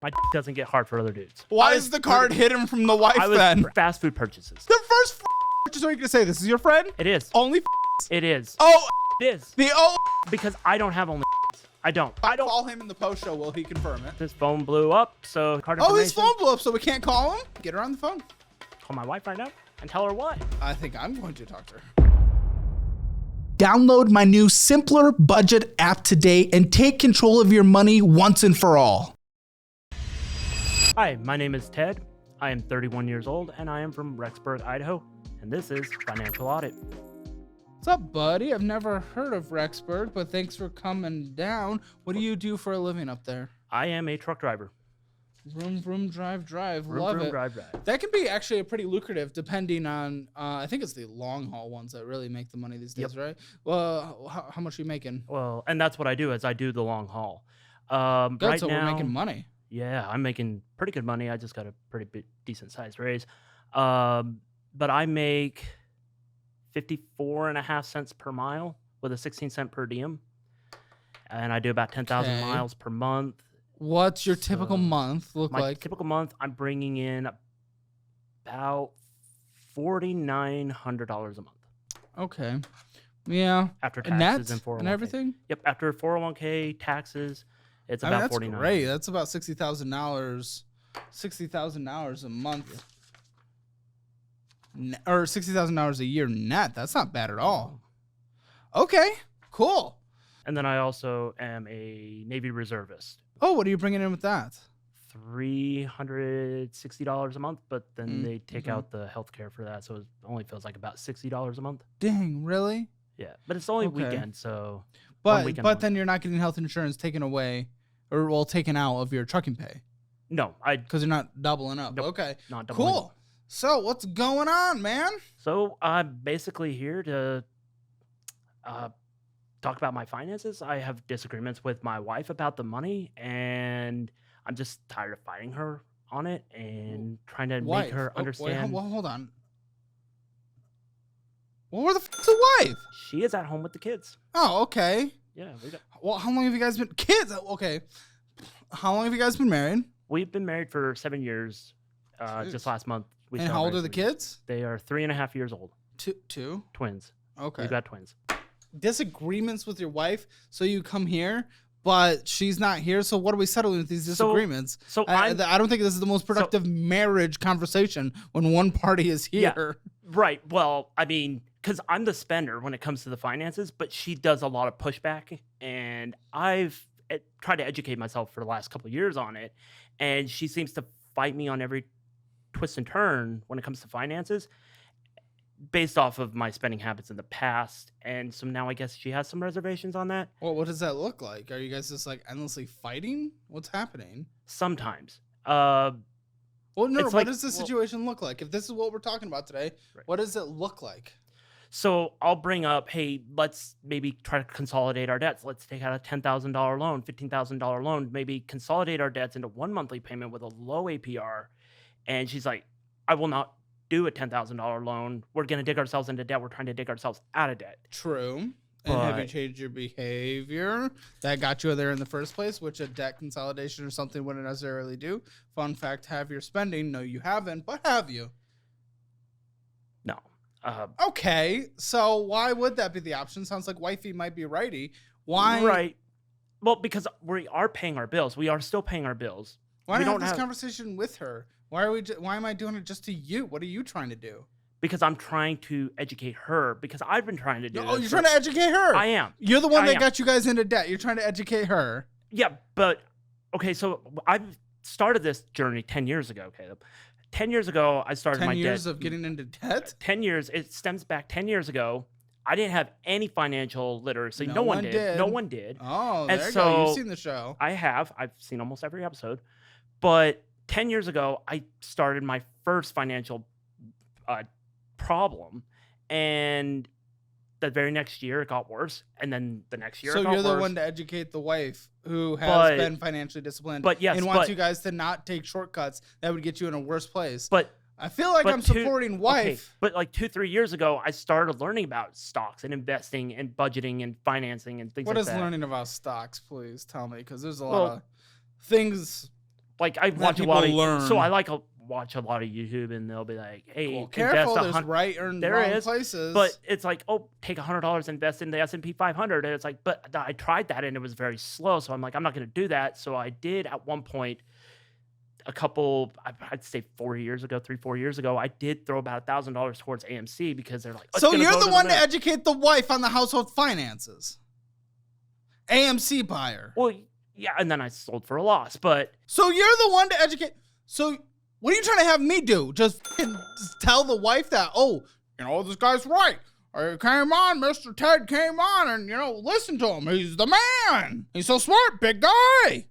My doesn't get hard for other dudes. Why is the card hidden from the wife then? Fast food purchases. The first purchase, are you going to say this is your friend? It is. Only It is. Oh, it is. Because I don't have only. I don't. Call him in the post show. Will he confirm it? His phone blew up, so card Oh, information. his phone blew up, so we can't call him? Get her on the phone. Call my wife right now and tell her what. I think I'm going to talk to her. Download my new Simpler Budget app today and take control of your money once and for all. Hi, my name is Ted. I am 31 years old, and I am from Rexburg, Idaho, and this is Financial Audit. What's up, buddy? I've never heard of Rexburg, but thanks for coming down. What do you do for a living up there? I am a truck driver. Vroom, drive. Vroom, Love vroom, it. drive. That can be actually a pretty lucrative depending on, I think it's the long haul ones that really make the money these days, right? Well, how much are you making? Well, and that's what I do, is I do the long haul. Good, right so now, we're making money. Yeah, I'm making pretty good money. I just got a pretty decent sized raise. But I make 54.5 cents per mile with a 16-cent per diem. And I do about 10,000 miles per month. What's your typical month look like? My typical month, I'm bringing in about $4,900 a month. Okay. Yeah. After taxes and 401k. And everything? Yep. After 401k, taxes, it's about that's $49,000. Great. That's about $60,000. $60,000 a month. Or $60,000 a year net. That's not bad at all. Okay. Cool. And then I also am a Navy reservist. Oh, what are you bringing in with that? $360 a month, but then they take out the healthcare for that, so it only feels like about $60 a month. Dang, really? Yeah, but it's only weekend, so. But then you're not getting health insurance taken away, or taken out of your trucking pay. No, because you're not doubling up. Nope, okay, not doubling cool. up. So what's going on, man? So I'm basically here to talk about my finances. I have disagreements with my wife about the money, and I'm just tired of fighting her on it and trying to make her understand. Wait, hold on. Well, where the fuck's the wife? She is at home with the kids. Oh, okay. Yeah. Well, how long have you guys been kids? Okay. How long have you guys been married? We've been married for 7 years. Just last month. And how old are the kids? They are 3.5 years old. Two? Twins. Okay. We've got twins. Disagreements with your wife, so you come here, but she's not here. So what are we settling with these disagreements? So I don't think this is the most productive marriage conversation when one party is here. Yeah, right. Well, I mean, because I'm the spender when it comes to the finances, but she does a lot of pushback, and I've tried to educate myself for the last couple of years on it, and she seems to fight me on every twist and turn when it comes to finances, based off of my spending habits in the past. And so now I guess she has some reservations on that. Well, what does that look like? Are you guys just like endlessly fighting? What's happening? Sometimes. Well, no, what does the situation look like? If this is what we're talking about today, what does it look like? So I'll bring up, hey, let's maybe try to consolidate our debts. Let's take out a $10,000 loan, $15,000 loan, maybe consolidate our debts into one monthly payment with a low APR. And she's like, I will not do a $10,000 loan. We're going to dig ourselves into debt. We're trying to dig ourselves out of debt. True. And have you changed your behavior that got you there in the first place, which a debt consolidation or something wouldn't necessarily do? Fun fact, have your spending. No, you haven't, but have you? No. Okay, so why would that be the option? Sounds like wifey might be righty. Why? Right. Well, because we are paying our bills. We are still paying our bills. Why not have this conversation with her? Why am I doing it just to you? What are you trying to do? Because I'm trying to educate her. Because I've been trying to do. Oh, you're trying to educate her. I am. You're the one that got you guys into debt. You're trying to educate her. Yeah, but okay. So I've started this journey 10 years ago, Caleb. 10 years ago, I started my debt. 10 years of getting into debt? 10 years. It stems back 10 years ago. I didn't have any financial literacy. No one did. No one did. Oh, there you go. You've seen the show. I have. I've seen almost every episode. But 10 years ago, I started my first financial problem. And the very next year, it got worse. And then the next year, it got worse. So you're the one to educate the wife who has been financially disciplined and wants you guys to not take shortcuts that would get you in a worse place. But I feel like I'm supporting wife. Okay, but like 2-3 years ago, I started learning about stocks and investing and budgeting and financing and things like that. What is learning about stocks? Please tell me, because there's a lot of things like I watch a lot of, so I watch a lot of YouTube, and they'll be like, "Hey, well, careful, there's right or wrong places." But it's like, oh, take $100, invest in the S&P 500, and it's like, but I tried that and it was very slow, so I'm like, I'm not going to do that. So I did at one point, I'd say 4 years ago, 3-4 years ago, I did throw about $1,000 towards AMC because they're like, oh, so you're the one to educate the wife on the household finances. AMC buyer. Well, yeah, and then I sold for a loss, but so you're the one to educate. So what are you trying to have me do? Just tell the wife that, oh, this guy's right. I came on, Mr. Ted came on, and, listen to him. He's the man. He's so smart, big guy.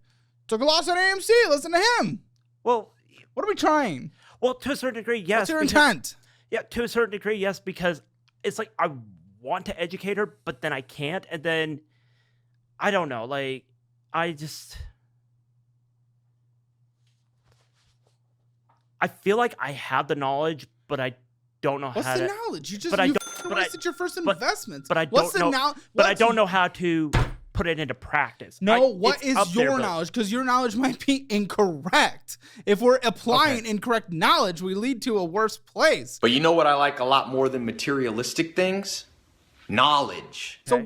Took a loss at AMC. Listen to him. Well, what are we trying? Well, to a certain degree, yes. What's your intent? Yeah, to a certain degree, yes, because it's like I want to educate her, but then I can't. And then, I don't know, like, I feel like I have the knowledge, but I don't know how to. What's the knowledge? You wasted your first investment. But I don't know how to put it into practice. No, what is your knowledge? Because your knowledge might be incorrect. If we're applying incorrect knowledge, we lead to a worse place. But you know what I like a lot more than materialistic things? Knowledge. So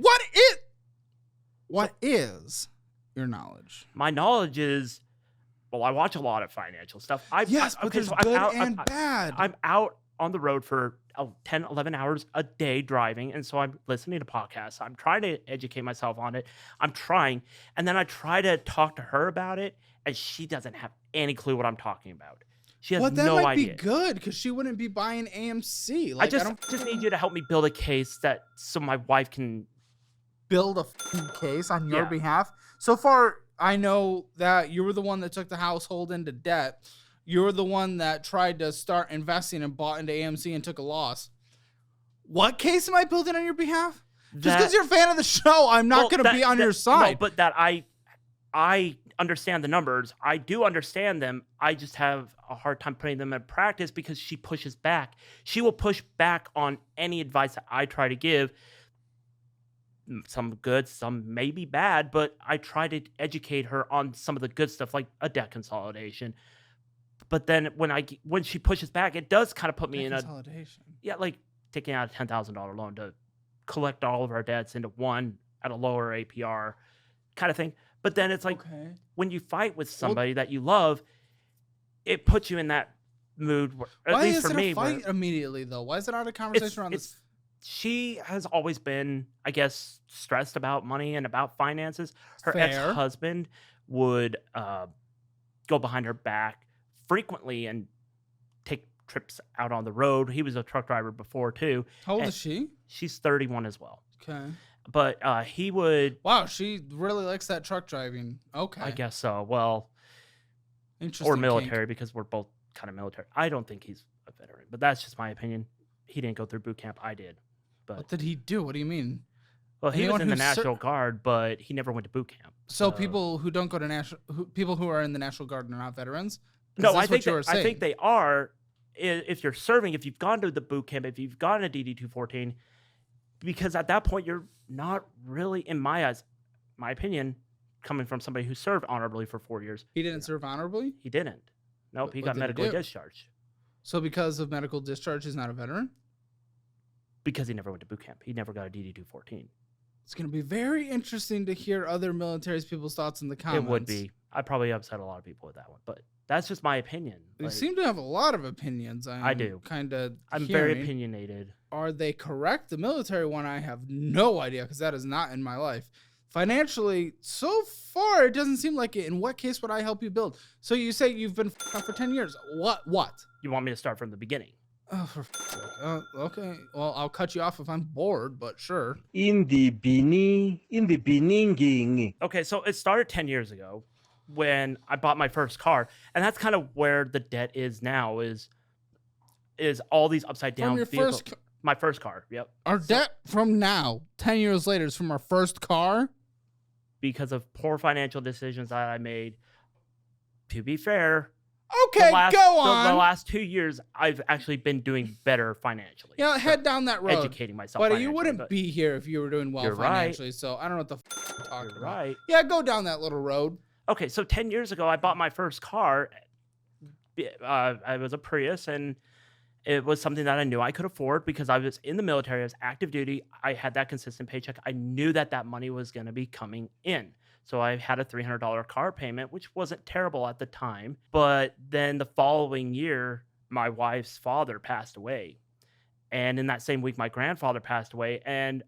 what is your knowledge? My knowledge is, well, I watch a lot of financial stuff. There's good and bad. I'm out on the road for 10, 11 hours a day driving, and so I'm listening to podcasts. I'm trying to educate myself on it. I'm trying, and then I try to talk to her about it, and she doesn't have any clue what I'm talking about. She has no idea. Well, that might be good, because she wouldn't be buying AMC. Like, I just need you to help me build a case so my wife can build a case on your behalf. So far, I know that you were the one that took the household into debt. You're the one that tried to start investing and bought into AMC and took a loss. What case am I building on your behalf? Just because you're a fan of the show, I'm not going to be on your side. No, but that I understand the numbers. I do understand them. I just have a hard time putting them in practice because she pushes back. She will push back on any advice that I try to give. Some good, some maybe bad, but I try to educate her on some of the good stuff, like a debt consolidation. But then when she pushes back, it does kind of put me in consolidation. Like taking out a $10,000 loan to collect all of our debts into one at a lower APR kind of thing. But then it's like when you fight with somebody that you love, it puts you in that mood. At least for me, why is it a fight immediately though? Why is it not a conversation around this? She has always been, I guess, stressed about money and about finances. Her ex-husband would go behind her back frequently and take trips out on the road. He was a truck driver before too. How old is she? She's 31 as well. Okay. But he would. Wow, she really likes that truck driving. Okay. I guess so. Well, interesting. Or military, because we're both kind of military. I don't think he's a veteran, but that's just my opinion. He didn't go through boot camp. I did. But what did he do? What do you mean? Well, he was in the National Guard, but he never went to boot camp. So people who don't go to people who are in the National Guard are not veterans? No, I think they are. If you're serving, if you've gone to the boot camp, if you've gone to DD-214, because at that point you're not really, in my eyes, my opinion, coming from somebody who served honorably for 4 years. He didn't serve honorably? He didn't. Nope, he got medically discharged. So because of medical discharge, he's not a veteran? Because he never went to boot camp. He never got a DD-214. It's going to be very interesting to hear other military people's thoughts in the comments. It would be. I'd probably upset a lot of people with that one, but that's just my opinion. You seem to have a lot of opinions. I do. I'm very opinionated. Are they correct? The military one, I have no idea because that is not in my life. Financially, so far, it doesn't seem like it. In what case would I help you build? So you say you've been up for 10 years. What? You want me to start from the beginning? Oh, for sake. Okay. Well, I'll cut you off if I'm bored, but sure. In the beginning. Okay, so it started 10 years ago when I bought my first car, and that's kind of where the debt is now. Is all these upside down vehicles. My first car. Yep. Our debt from now, 10 years later, is from our first car because of poor financial decisions that I made. To be fair. Okay, go on. The last 2 years, I've actually been doing better financially. Yeah, head down that road. Educating myself. But you wouldn't be here if you were doing well financially. Right. So I don't know what the you're talking about. Right. Yeah, go down that little road. Okay, so 10 years ago, I bought my first car. I was a Prius, and it was something that I knew I could afford because I was in the military. I was active duty. I had that consistent paycheck. I knew that money was going to be coming in. So I had a $300 car payment, which wasn't terrible at the time. But then the following year, my wife's father passed away. And in that same week, my grandfather passed away. And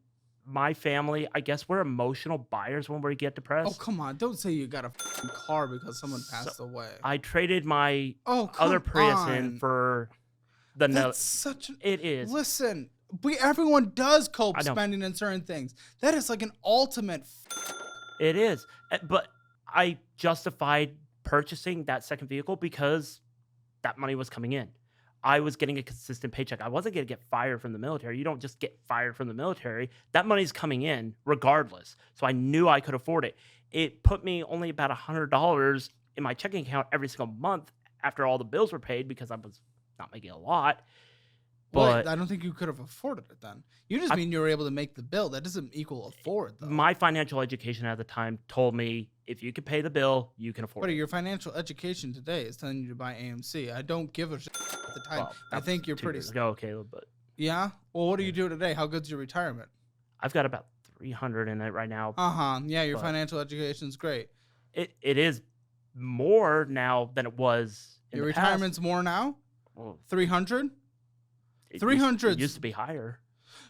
my family, I guess we're emotional buyers when we get depressed. Oh, come on. Don't say you got a car because someone passed away. I traded my other Prius in for the... That's such an... It is. Listen, everyone does cope spending in certain things. That is like an ultimate... It is. But I justified purchasing that second vehicle because that money was coming in. I was getting a consistent paycheck. I wasn't going to get fired from the military. You don't just get fired from the military. That money's coming in regardless. So I knew I could afford it. It put me only about $100 in my checking account every single month after all the bills were paid because I was not making a lot. But I don't think you could have afforded it then. You just mean you were able to make the bill. That doesn't equal afford, though. My financial education at the time told me if you can pay the bill, you can afford it. But your financial education today is telling you to buy AMC. I don't give a shit at the time. Well, I think you're pretty... Go, Caleb, but... Yeah? Well, what do you do today? How good's your retirement? I've got about 300 in it right now. Uh-huh. Yeah, your financial education's great. It is more now than it was in your the retirement's past. More now? Well, 300? It 300 used to be higher.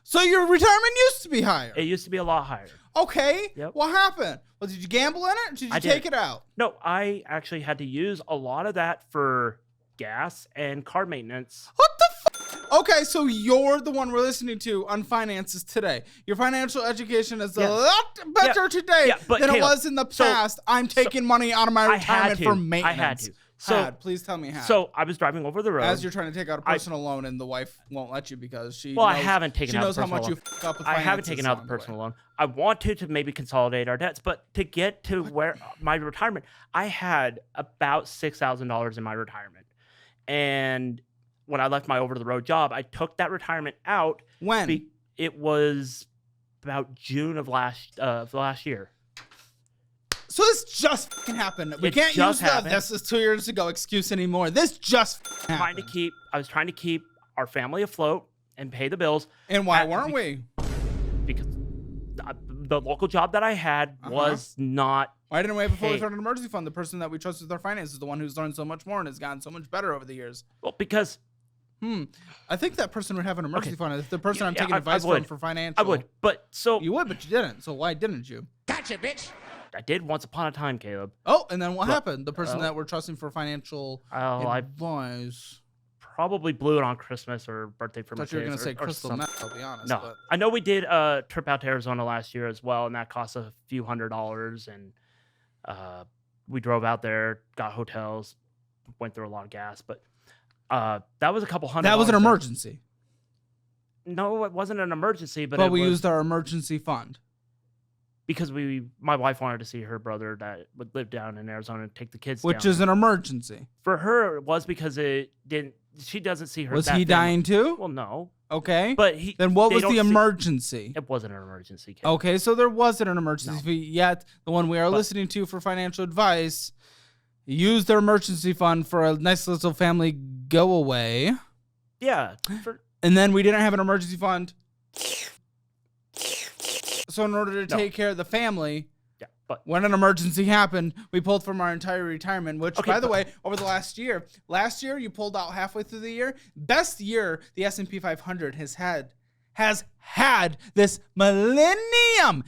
So your retirement used to be higher? It used to be a lot higher. Okay. Yep. What happened? Well, did you gamble in it or did you take it out? No, I actually had to use a lot of that for gas and car maintenance. What the f? Okay, so you're the one we're listening to on finances today. Your financial education is a lot better today than it was in the past. I'm taking money out of my retirement for maintenance. I had to. So please tell me how. So I was driving over the road as you're trying to take out a personal loan, and the wife won't let you because she. Well, I haven't taken out. She knows how much you f up with finances. I haven't taken out the personal loan. I want to maybe consolidate our debts, but to get to where my retirement, I had about $6,000 in my retirement, and when I left my over the road job, I took that retirement out. When? It was about June of last year. So this just fucking happened. We can't use this is 2 years ago excuse anymore. This just happened. I was trying to keep our family afloat and pay the bills. And why weren't we? Because the local job that I had was not. Why didn't we have a fully funded emergency fund? The person that we trust with our finances is the one who's learned so much more and has gotten so much better over the years. Well, because. I think that person would have an emergency fund. If the person I'm taking advice from for financial. I would, but so. You would, but you didn't. So why didn't you? Gotcha, bitch. I did once upon a time, Caleb. Oh, and then what happened? The person that we're trusting for financial advice probably blew it on Christmas or birthday for my kids. I thought you were going to say crystal meth, I'll be honest. No, I know we did a trip out to Arizona last year as well, and that cost a few $100s. And we drove out there, got hotels, went through a lot of gas, but that was a couple $100. That was an emergency. No, it wasn't an emergency, but we used our emergency fund. Because my wife wanted to see her brother that would live down in Arizona and take the kids down. Which is an emergency. For her, it was because she doesn't see her. Was he dying too? Well, no. Okay. But then what was the emergency? It wasn't an emergency. Kid. Okay, so there wasn't an emergency yet. The one we are listening to for financial advice used their emergency fund for a nice little family go away. Yeah. And then we didn't have an emergency fund. So in order to take care of the family, when an emergency happened, we pulled from our entire retirement, which, by the way, over the last year you pulled out halfway through the year. Best year the S&P 500 has had this millennium,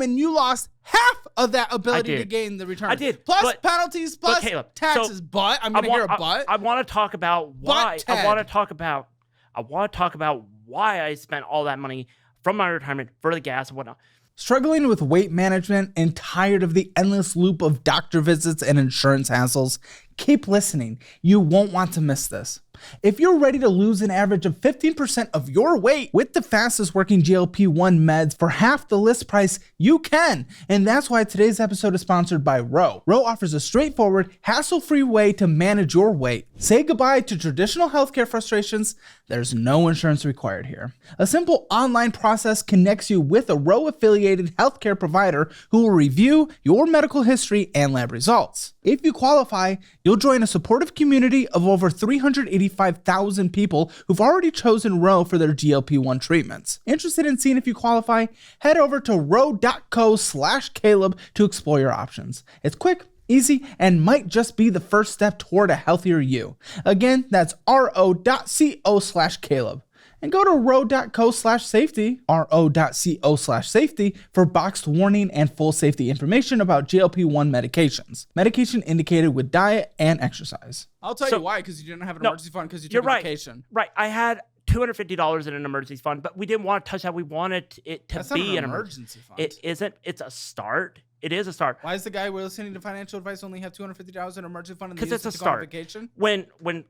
and you lost half of that ability to gain the return. I did. Plus penalties, plus taxes. So but I'm going to hear a but. I want to talk about why. I want to talk about why I spent all that money from my retirement for the gas and whatnot. Struggling with weight management and tired of the endless loop of doctor visits and insurance hassles? Keep listening. You won't want to miss this. If you're ready to lose an average of 15% of your weight with the fastest working GLP-1 meds for half the list price, you can. And that's why today's episode is sponsored by Ro. Ro offers a straightforward, hassle-free way to manage your weight. Say goodbye to traditional healthcare frustrations. There's no insurance required here. A simple online process connects you with a Ro-affiliated healthcare provider who will review your medical history and lab results. If you qualify, you'll join a supportive community of over 385,000 people who've already chosen Ro for their GLP-1 treatments. Interested in seeing if you qualify? Head over to ro.co/Caleb to explore your options. It's quick, easy, and might just be the first step toward a healthier you. Again, that's ro.co/Caleb. And go to ro.co/safety, ro.co/safety for boxed warning and full safety information about GLP-1 medications. Medication indicated with diet and exercise. I'll tell you why, because you didn't have an emergency fund because you took a vacation. Right. I had $250 in an emergency fund, but we didn't want to touch that. We wanted it to be an emergency fund. It isn't. It's a start. It is a start. Why is the guy we're listening to financial advice only have $250 in an emergency fund? Because it's a start. Vacation? When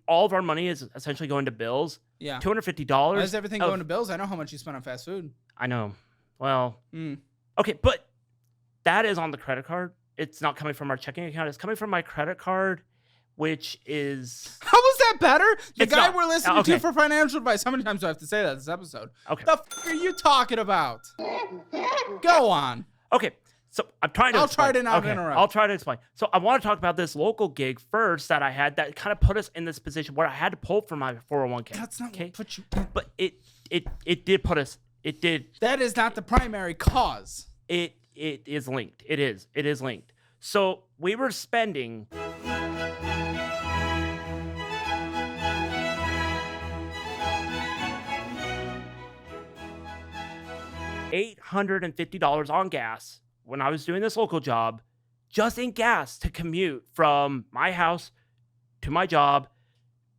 all of our money is essentially going to bills, yeah, $250. Why is everything going to bills? I know how much you spend on fast food. I know. Well, okay, but that is on the credit card. It's not coming from our checking account. It's coming from my credit card, which is... How was that better? The guy we're listening to for financial advice. How many times do I have to say that this episode? Okay. The f are you talking about? Go on. Okay. So I'm trying to I'll try to not interrupt. I'll try to explain. So I want to talk about this local gig first that I had that kind of put us in this position where I had to pull from my 401k. That's not what put you... But it did put us... It did... That is not the primary cause. It is linked. It is linked. So we were spending... $850 on gas when I was doing this local job, just in gas to commute from my house to my job,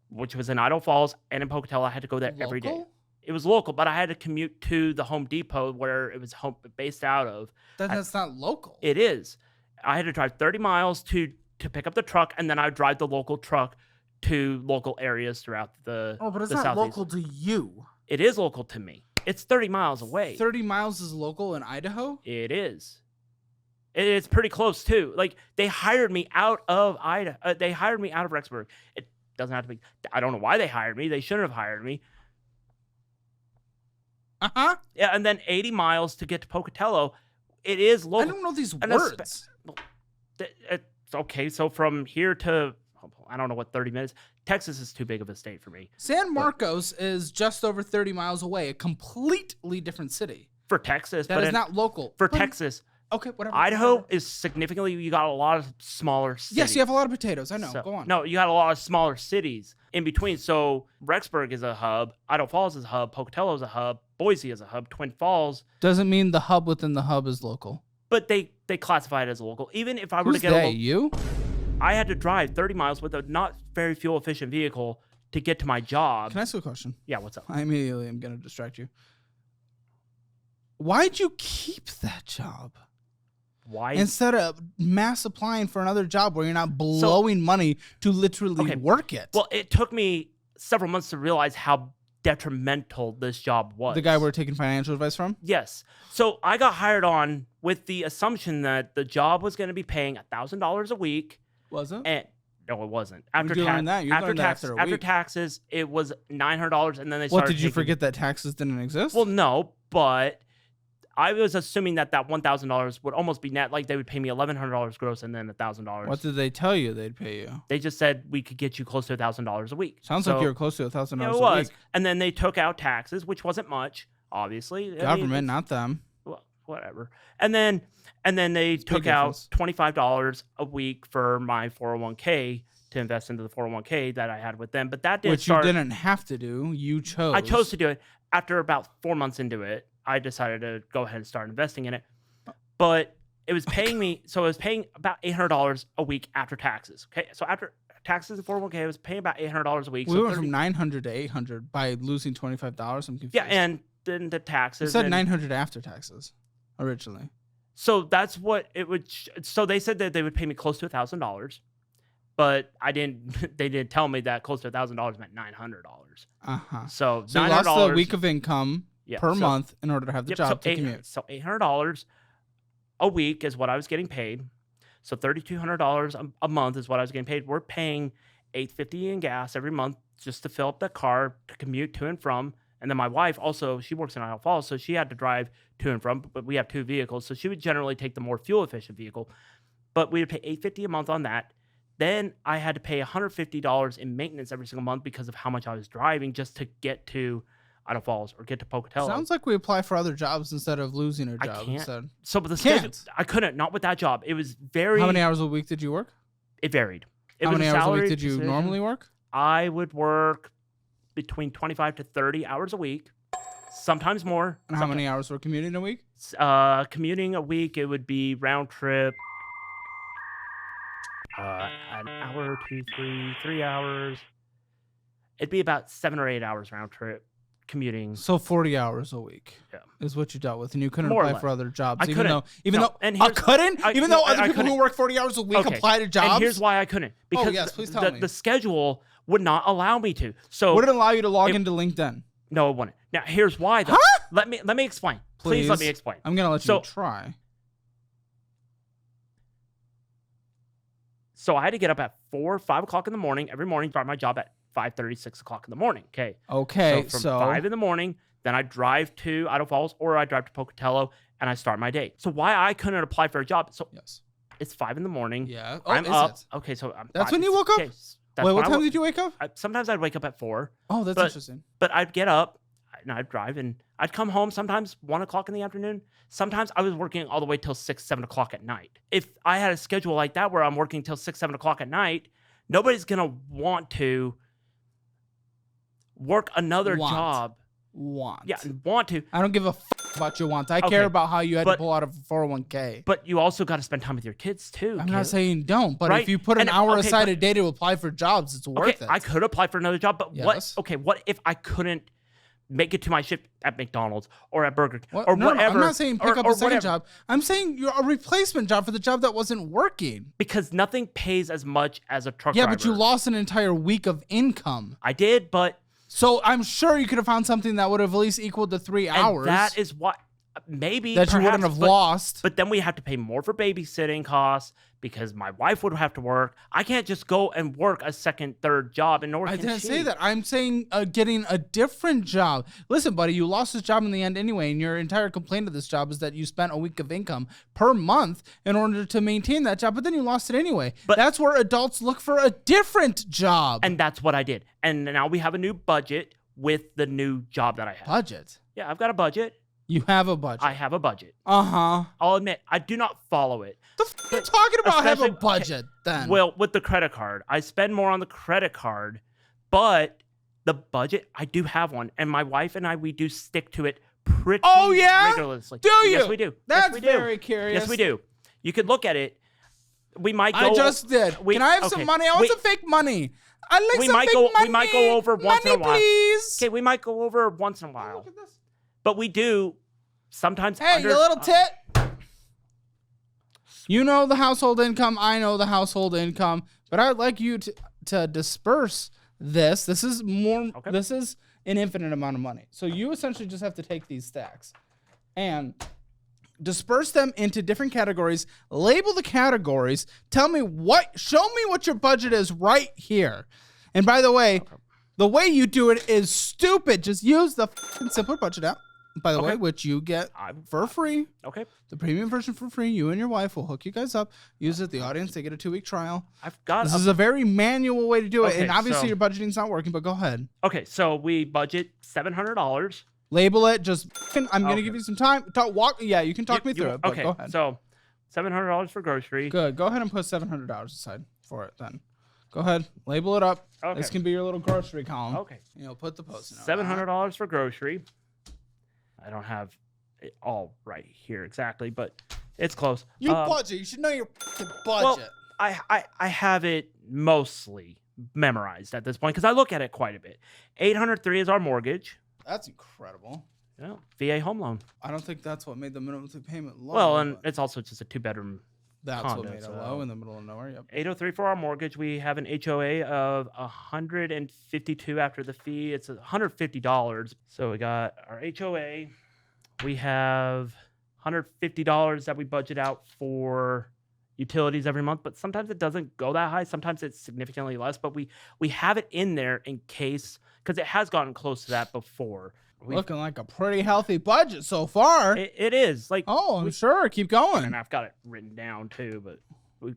which was in Idaho Falls and in Pocatello. I had to go there every day. It was local, but I had to commute to the Home Depot where it was based out of. That's not local. It is. I had to drive 30 miles to pick up the truck, and then I would drive the local truck to local areas throughout the Oh, but it's not Southeast. Local to you. It is local to me. It's 30 miles away. 30 miles is local in Idaho? It is. It's pretty close, too. Like, they hired me out of Idaho. They hired me out of Rexburg. It doesn't have to be. I don't know why they hired me. They shouldn't have hired me. Uh-huh. Yeah, and then 80 miles to get to Pocatello. It is local. I don't know these words. It's okay, so from here to, I don't know what, 30 minutes. Texas is too big of a state for me. San Marcos is just over 30 miles away, a completely different city. For Texas. That is not local. For Texas. Okay, whatever. Idaho is significantly, you got a lot of smaller cities. Yes, you have a lot of potatoes. I know. Go on. No, you got a lot of smaller cities in between. So Rexburg is a hub. Idaho Falls is a hub. Pocatello is a hub. Boise is a hub. Twin Falls. Doesn't mean the hub within the hub is local. But they classify it as local. Even if I were Who's to get you? I had to drive 30 miles with a not very fuel efficient vehicle to get to my job. Can I ask you a question? Yeah, what's up? I immediately am going to distract you. Why'd you keep that job? Why? Instead of mass applying for another job where you're not blowing money to literally work it. Well, it took me several months to realize how detrimental this job was. The guy we're taking financial advice from? Yes. So I got hired on with the assumption that the job was going to be paying $1,000 a week. Was it? And no, it wasn't. After taxes, it was $900, and then they started. What, did you forget that taxes didn't exist? Well, no, but I was assuming that $1,000 would almost be net. Like they would pay me $1,100 gross and then $1,000. What did they tell you they'd pay you? They just said we could get you close to $1,000 a week. Sounds like you were close to $1,000 a week. Week. And then they took out taxes, which wasn't much, obviously. Government, not them. Well, whatever. And then they took out $25 a week for my 401k to invest into the 401k that I had with them. But that didn't Which you didn't have to do. You chose. I chose to do it. After about 4 months into it, I decided to go ahead and start investing in it. But it was paying me, so it was paying about $800 a week after taxes. Okay, so after taxes and 401k, I was paying about $800 a week. We went from $900 to $800 by losing $25. I'm confused. Yeah, and then the taxes. You said $900 after taxes originally. So that's what it would. So they said that they would pay me close to $1,000, but I didn't. They didn't tell me that close to $1,000 meant $900. So $900, you lost a week of income per month in order to have the job to commute. So $800 a week is what I was getting paid. So $3,200 a month is what I was getting paid. We're paying $850 in gas every month just to fill up the car to commute to and from. And then my wife also, she works in Isle Falls, so she had to drive to and from. But we have 2 vehicles, so she would generally take the more fuel efficient vehicle. But we would pay $850 a month on that. Then I had to pay $150 in maintenance every single month because of how much I was driving just to get to Idle Falls or get to Pocatello. Sounds like we apply for other jobs instead of losing a job. I can't. Instead. So, but the schedule, I couldn't. Not with that job. It was very. How many hours a week did you work? It varied. How many hours a week did you normally work? I would work between 25 to 30 hours a week, sometimes more. And how many hours were commuting a week? Commuting a week, it would be round trip. An hour, 2, 3 hours. It'd be about 7 or 8 hours round trip commuting. So 40 hours a week is what you dealt with, and you couldn't apply for other jobs. Even though other people who work 40 hours a week apply to jobs. And here's why I couldn't. Because please tell me. The schedule would not allow me to. So would it allow you to log into LinkedIn? No, it wouldn't. Now here's why though. Huh? Let me explain. Please let me explain. I'm gonna let you try. So I had to get up at 4, 5 o'clock in the morning every morning, start my job at 5:30, 6 o'clock in the morning. Okay. So from 5 in the morning, then I drive to Idle Falls or I drive to Pocatello and I start my day. So why I couldn't apply for a job? So it's 5 in the morning. Yeah. I'm up. Okay. So that's when you woke up? Wait, what time did you wake up? Sometimes I'd wake up at 4. Oh, that's interesting. But I'd get up and I'd drive and I'd come home sometimes 1 o'clock in the afternoon. Sometimes I was working all the way till 6, 7 o'clock at night. If I had a schedule like that where I'm working till 6, 7 o'clock at night, nobody's going to want to work another job. Yeah, want to. I don't give a about your wants. I care about how you had to pull out of a 401k. But you also got to spend time with your kids too. I'm not saying don't, but if you put an hour aside a day to apply for jobs, it's worth it. I could apply for another job, but what if I couldn't make it to my shift at McDonald's or at Burger King or whatever? I'm not saying pick up a second job. I'm saying you're a replacement job for the job that wasn't working. Because nothing pays as much as a truck driver. Yeah, but you lost an entire week of income. I did, but... So I'm sure you could have found something that would have at least equaled the 3 hours. That is what... Maybe that you wouldn't have lost. But then we have to pay more for babysitting costs because my wife would have to work. I can't just go and work a second, third job in order. I didn't say that. I'm saying getting a different job. Listen, buddy, you lost this job in the end anyway, and your entire complaint of this job is that you spent a week of income per month in order to maintain that job, but then you lost it anyway. But that's where adults look for a different job. And that's what I did. And now we have a new budget with the new job that I have. Budget? Yeah, I've got a budget. You have a budget. I have a budget. Uh-huh. I'll admit, I do not follow it. The f are you talking about have a budget then? Well, with the credit card. I spend more on the credit card, but the budget, I do have one. And my wife and I, we do stick to it pretty rigorously. Do you? Yes, we do. That's very curious. Yes, we do. You could look at it. We might go... I just did. Can I have some money? I want some fake money. I like some fake money. We might go over once in a while. Please. Okay, we might go over once in a while. Look at this. But we do sometimes. Hey, you little tit. You know the household income. I know the household income. But I'd like you to disperse this. This is more. Okay. This is an infinite amount of money. So you essentially just have to take these stacks and disperse them into different categories. Label the categories. Tell me show me what your budget is right here. And by the way, the way you do it is stupid. Just use the Simpler Budget app. By the way, which you get for free. Okay. The premium version for free. You and your wife will hook you guys up. Use it. The audience, they get a 2-week trial. This is a very manual way to do it. And obviously your budgeting's not working, but go ahead. Okay, so we budget $700. Label it. Just, I'm going to give you some time. Yeah, you can talk me through it, but go ahead. So $700 for grocery. Good. Go ahead and put $700 aside for it then. Go ahead. Label it up. Okay. This can be your little grocery column. Okay. Put the post-it note. $700 for grocery. I don't have it all right here exactly, but it's close. Your budget. You should know your budget. Well, I have it mostly memorized at this point because I look at it quite a bit. $803 is our mortgage. That's incredible. Yeah, VA home loan. I don't think that's what made the minimum monthly payment low. Well, and it's also just a 2-bedroom That's condo, what made it low in the middle of nowhere. Yep. 803 for our mortgage. We have an HOA of $152 after the fee. It's $150. So we got our HOA. We have $150 that we budget out for utilities every month, but sometimes it doesn't go that high. Sometimes it's significantly less, but we have it in there in case, because it has gotten close to that before. Looking like a pretty healthy budget so far. It is. Like, I'm sure. Keep going. And I've got it written down too, but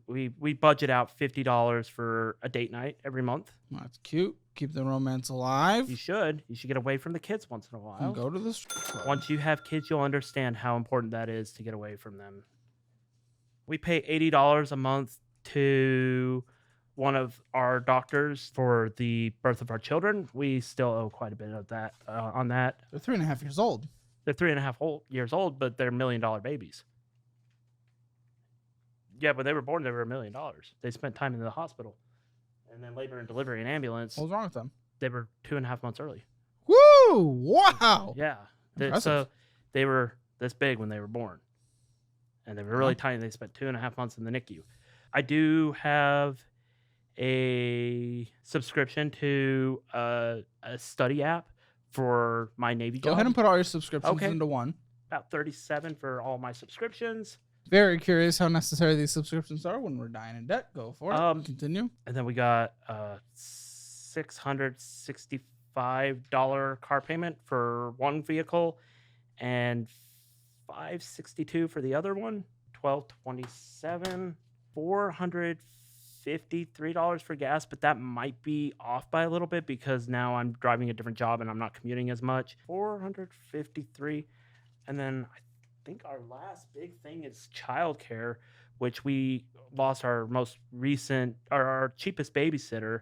we budget out $50 for a date night every month. That's cute. Keep the romance alive. You should get away from the kids once in a while. And go to the strip club. Once you have kids, you'll understand how important that is to get away from them. We pay $80 a month to one of our doctors for the birth of our children. We still owe quite a bit of that on that. They're 3.5 years old. They're 3.5 years old, but they're $1 million babies. Yeah, when they were born, they were $1 million. They spent time in the hospital. And then labor and delivery and ambulance. What's wrong with them? They were 2.5 months early. Woo! Wow. Yeah. Impressive. So they were this big when they were born. And they were really tiny. They spent 2.5 months in the NICU. I do have a subscription to a study app for my Navy job. Go ahead and put all your subscriptions into one. About $37 for all my subscriptions. Very curious how necessary these subscriptions are when we're dying in debt. Go for it. Continue. And then we got $665 car payment for one vehicle and $562 for the other one. $1,227. $453 for gas, but that might be off by a little bit because now I'm driving a different job and I'm not commuting as much. $453. And then I think our last big thing is childcare, which we lost our most recent, or our cheapest babysitter,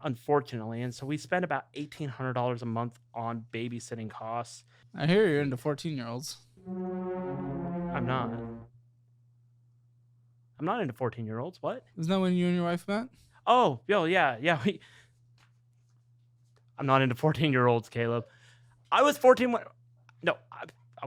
unfortunately. And so we spend about $1,800 a month on babysitting costs. I hear you're into 14-year-olds. I'm not into 14-year-olds. What? Isn't that when you and your wife met? Oh, yeah. I'm not into 14-year-olds, Caleb. I was 14 when... No,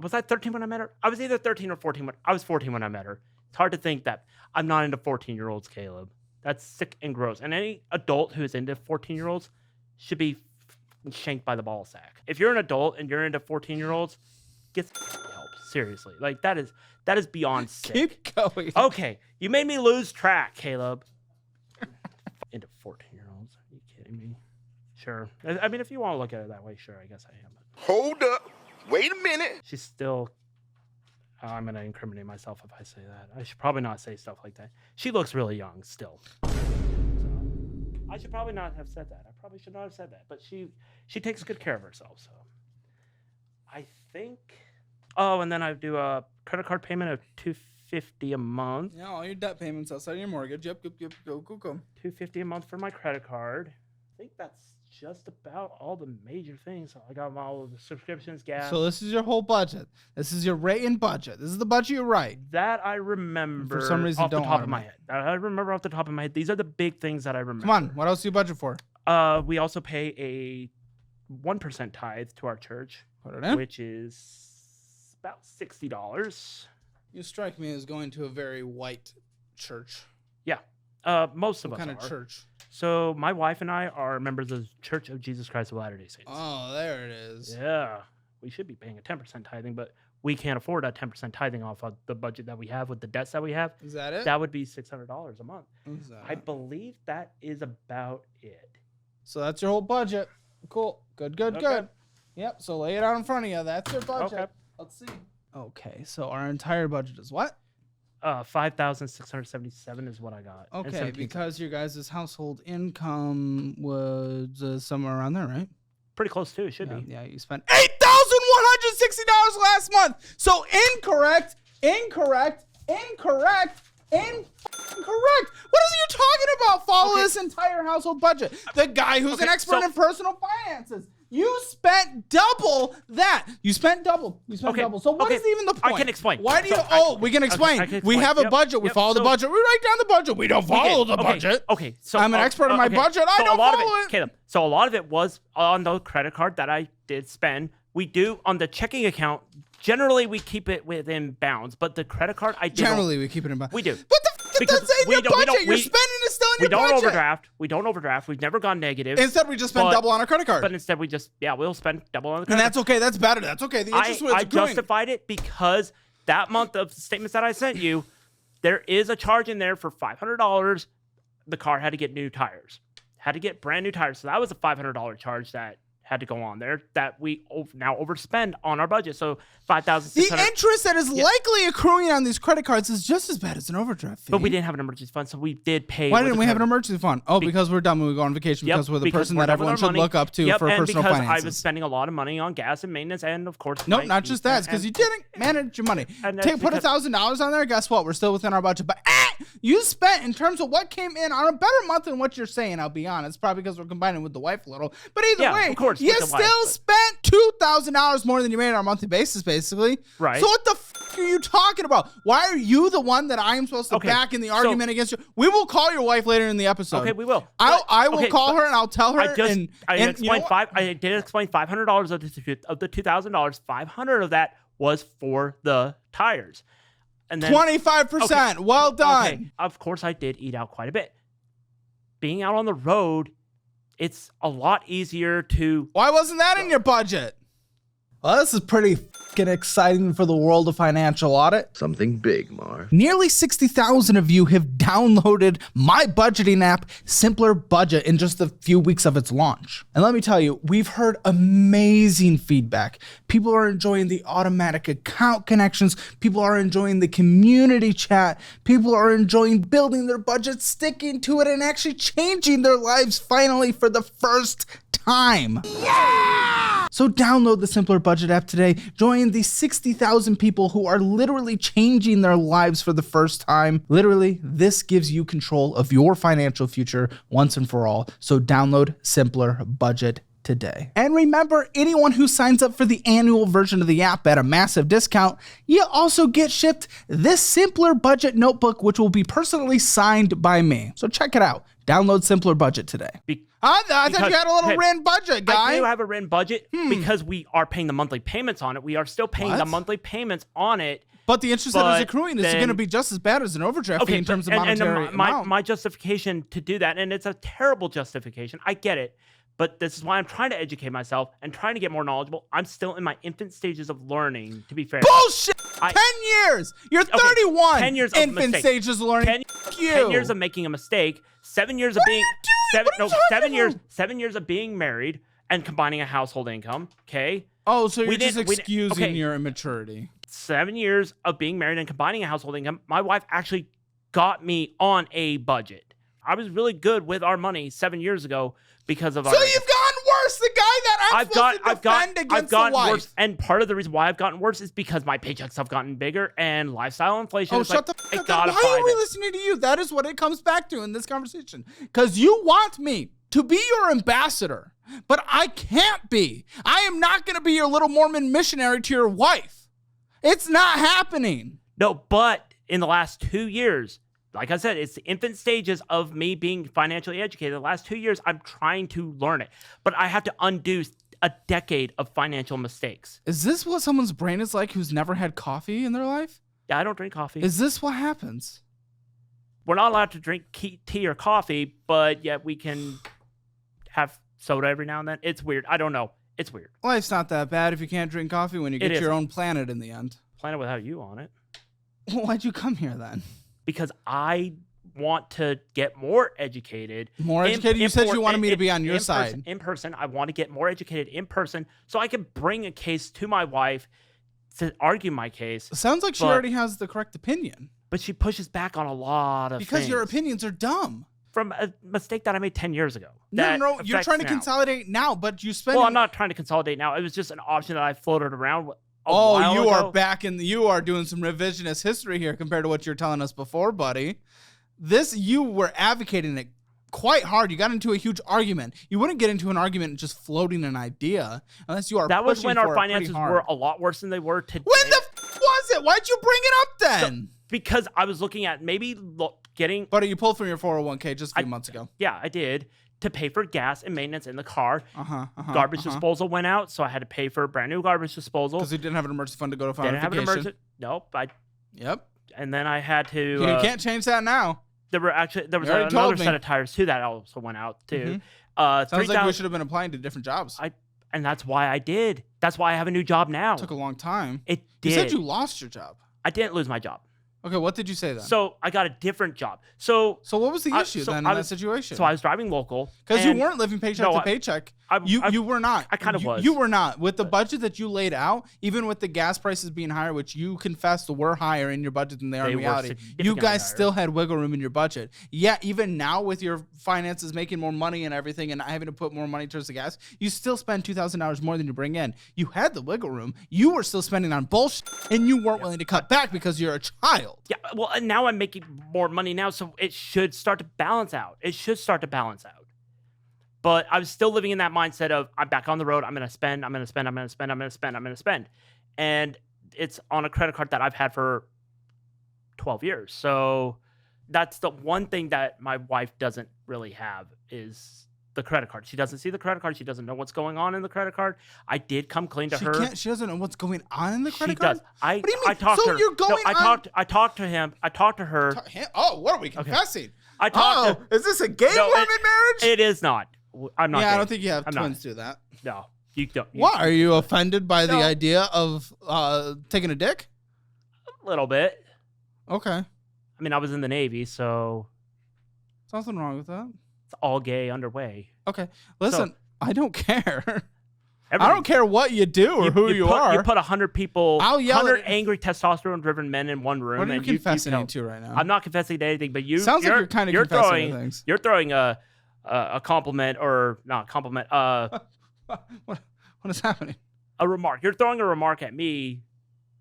was I 13 when I met her? I was either 13 or 14 when... I was 14 when I met her. It's hard to think that I'm not into 14-year-olds, Caleb. That's sick and gross. And any adult who is into 14-year-olds should be shanked by the ball sack. If you're an adult and you're into 14-year-olds, get help. Seriously. Like, that is beyond sick. Keep going. Okay, you made me lose track, Caleb. Into 14-year-olds. Are you kidding me? Sure. I mean, if you want to look at it that way, sure, I guess I am. Hold up. Wait a minute. She's still... Oh, I'm going to incriminate myself if I say that. I should probably not say stuff like that. She looks really young still. So, I should probably not have said that. I probably should not have said that. But she takes good care of herself, so... I think... Oh, and then I do a credit card payment of $250 a month. Yeah, all your debt payments outside of your mortgage. Yep. Go. $250 a month for my credit card. I think that's just about all the major things. I got all the subscriptions, gas. So this is your whole budget. This is your rate and budget. This is the budget you write. That I remember. For some reason, off the top of my head. I remember off the top of my head. These are the big things that I remember. Come on, what else do you budget for? We also pay a 1% tithe to our church, Put it in. which is about $60. You strike me as going to a very white church. Yeah. Most of what us kind of are. church? So my wife and I are members of the Church of Jesus Christ of Latter-day Saints. Oh, there it is. Yeah. We should be paying a 10% tithing, but we can't afford a 10% tithing off of the budget that we have with the debts that we have. Is that it? That would be $600 a month. Is that I believe that is about it. So that's your whole budget. Cool. Good. Yep. So lay it out in front of you. That's your budget. Okay. Let's see. Okay, so our entire budget is what? $5,677 is what I got. Okay, because your guys' household income was somewhere around there, right? Pretty close too. It should be. Yeah, you spent $8,160 last month. So incorrect. What is you talking about? Follow this entire household budget. The guy who's an expert in personal finances. You spent double that. You spent double. So what is even the point? I can explain. Why do you? We can explain. We have a budget. We follow the budget. We write down the budget. We don't follow the budget. Okay. So I'm an expert in my budget. I don't follow it. Caleb. So a lot of it was on the credit card that I did spend. We do on the checking account. Generally, we keep it within bounds, but the credit card, we keep it in bounds. We do. What the f*** that's in your budget? You're spending it still in your budget. We don't overdraft. We've never gone negative. Instead, we just spend double on our credit card. But instead, we'll spend double on the credit card. And that's okay. That's better. That's okay. The interest rate's I justified it because that month of statements that I sent you, there is a charge in there for $500. The car had to get new tires. Had to get brand new tires. So that was a $500 charge that had to go on there that we now overspend on our budget. So $5,600. The interest that is likely accruing on these credit cards is just as bad as an overdraft fee. But we didn't have an emergency fund, so we did pay. Why didn't we have an emergency fund? Oh, because we're done when we go on vacation. Because we're the person that everyone should look up to for personal finances. I was spending a lot of money on gas and maintenance, and of course, nope, not just that. It's because you didn't manage your money. Put $1,000 on there. Guess what? We're still within our budget. But you spent in terms of what came in on a better month than what you're saying. I'll be honest, probably because we're combining with the wife a little. But either way, of course, you still spent $2,000 more than you made on a monthly basis, basically. Right. So what the f are you talking about? Why are you the one that I am supposed to back in the argument against you? We will call your wife later in the episode. Okay, we will. I will call her and I'll tell her. I did explain $500 of the $2,000. $500 of that was for the tires. And then 25%. Well done. Okay. Of course, I did eat out quite a bit. Being out on the road, it's a lot easier to... Why wasn't that in your budget? Well, this is pretty fucking exciting for the world of financial audit. Something big, Marv. Nearly 60,000 of you have downloaded my budgeting app, Simpler Budget, in just a few weeks of its launch. And let me tell you, we've heard amazing feedback. People are enjoying the automatic account connections. People are enjoying the community chat. People are enjoying building their budget, sticking to it, and actually changing their lives finally for the first time. Yeah! So download the Simpler Budget app today. Join the 60,000 people who are literally changing their lives for the first time. Literally, this gives you control of your financial future once and for all. So download Simpler Budget today. And remember, anyone who signs up for the annual version of the app at a massive discount, you also get shipped this Simpler Budget notebook, which will be personally signed by me. So check it out. Download Simpler Budget today. I thought you had a little written budget, guy. I do have a written budget because we are paying the monthly payments on it. We are still paying the monthly payments on it. But the interest that is accruing is going to be just as bad as an overdraft fee in terms of monetary amount. My justification to do that, and it's a terrible justification, I get it, but this is why I'm trying to educate myself and trying to get more knowledgeable. I'm still in my infant stages of learning, to be fair. Bullshit! 10 years! You're 31! 10 years infant stages of learning. 10 years of making a mistake. 7 years of being... 7 years of being married and combining a household income, okay? Oh, so you're just excusing your immaturity. 7 years of being married and combining a household income. My wife actually got me on a budget. I was really good with our money 7 years ago because of So you've gotten worse. The guy that I'm supposed to defend against the wife. Worse. And part of the reason why I've gotten worse is because my paychecks have gotten bigger and lifestyle inflation. Oh, shut the fuck up. Why are we listening to you? That is what it comes back to in this conversation. Because you want me to be your ambassador, but I can't be. I am not going to be your little Mormon missionary to your wife. It's not happening. No, but in the last 2 years, like I said, it's the infant stages of me being financially educated. The last 2 years, I'm trying to learn it. But I have to undo a decade of financial mistakes. Is this what someone's brain is like who's never had coffee in their life? Yeah, I don't drink coffee. Is this what happens? We're not allowed to drink tea or coffee, but yet we can have soda every now and then. It's weird. I don't know. It's weird. Life's not that bad if you can't drink coffee when you get your own planet in the end. Planet without you on it. Well, why'd you come here then? Because I want to get more educated. More educated? You said you wanted me to be on your side. In person. I want to get more educated in person so I can bring a case to my wife to argue my case. Sounds like she already has the correct opinion. But she pushes back on a lot of things. Because your opinions are dumb. From a mistake that I made 10 years ago. No, you're trying to consolidate now, but you spend... Well, I'm not trying to consolidate now. It was just an option that I floated around you are back in you are doing some revisionist history here compared to what you're telling us before, buddy. You were advocating it quite hard. You got into a huge argument. You wouldn't get into an argument just floating an idea unless you are That was when our finances were a lot worse than they were today. When the was it? Why'd you bring it up then? Because I was looking at maybe getting... Buddy, you pulled from your 401k just a few months ago. Yeah, I did. to pay for gas and maintenance in the car. Garbage disposal went out, so I had to pay for a brand new garbage disposal. Because you didn't have an emergency fund to go to vacation. Didn't have an emergency. Nope. Yep. And then I had to. You can't change that now. There was another set of tires too that also went out too. Sounds like we should have been applying to different jobs. And that's why I did. That's why I have a new job now. It took a long time. It did. You said you lost your job. I didn't lose my job. Okay, what did you say then? So I got a different job. So what was the issue then in that situation? So I was driving local. Because you weren't living paycheck to paycheck. You were not. I kind of was. You were not. With the budget that you laid out, even with the gas prices being higher, which you confessed were higher in your budget than they are in reality, you guys still had wiggle room in your budget. Yeah, even now with your finances making more money and everything and having to put more money towards the gas, you still spend $2,000 more than you bring in. You had the wiggle room. You were still spending on bullshit, and you weren't willing to cut back because you're a child. Yeah, well, and now I'm making more money now, so it should start to balance out. But I was still living in that mindset of I'm back on the road. I'm going to spend. And it's on a credit card that I've had for 12 years. So that's the one thing that my wife doesn't really have is the credit card. She doesn't see the credit card. She doesn't know what's going on in the credit card. I did come clean to her. She doesn't know what's going on in the credit card? She does. What do you mean? I talked to her. You're going I talked to him. I talked to her. Oh, what are we confessing? Okay. Is this a gay Mormon marriage? It is not. I'm not. Yeah, I don't think you have twins do that. No, you don't. Why are you offended by the idea of taking a dick? A little bit. Okay. I mean, I was in the Navy, so there's nothing wrong with that. It's all gay underway. Okay, listen, I don't care. I don't care what you do or who you are. You put 100 people, I'll yell 100 angry testosterone-driven men in one room. What are you confessing to right now? I'm not confessing to anything, but sounds like you're kind of confessing to things. You're throwing a compliment or not compliment. What is happening? A remark. You're throwing a remark at me.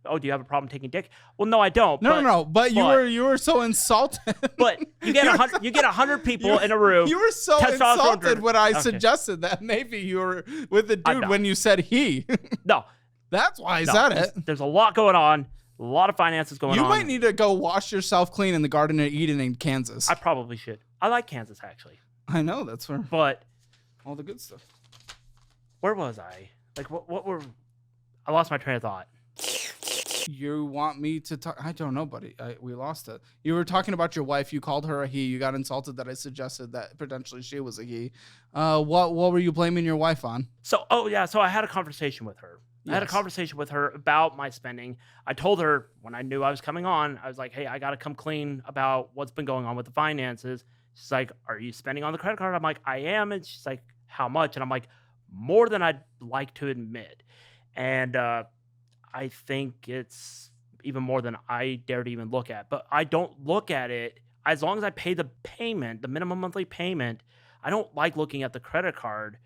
Oh, do you have a problem taking dick? Well, no, I don't. No. But you were so insulted. But you get 100 people in a room. You were so insulted when I suggested that maybe you were with the dude when you said he. No, that's why I said it. There's a lot going on. A lot of finances going on. You might need to go wash yourself clean in the Garden of Eden in Kansas. I probably should. I like Kansas actually. I know that's where. But all the good stuff. Where was I? Like what were? I lost my train of thought. You want me to talk? I don't know, buddy. We lost it. You were talking about your wife. You called her a he. You got insulted that I suggested that potentially she was a he. What were you blaming your wife on? So I had a conversation with her. Yes. I had a conversation with her about my spending. I told her when I knew I was coming on, I was like, hey, I got to come clean about what's been going on with the finances. She's like, are you spending on the credit card? I'm like, I am. And she's like, how much? And I'm like, more than I'd like to admit. And I think it's even more than I dare to even look at. But I don't look at it as long as I pay the payment, the minimum monthly payment. I don't like looking at the credit card,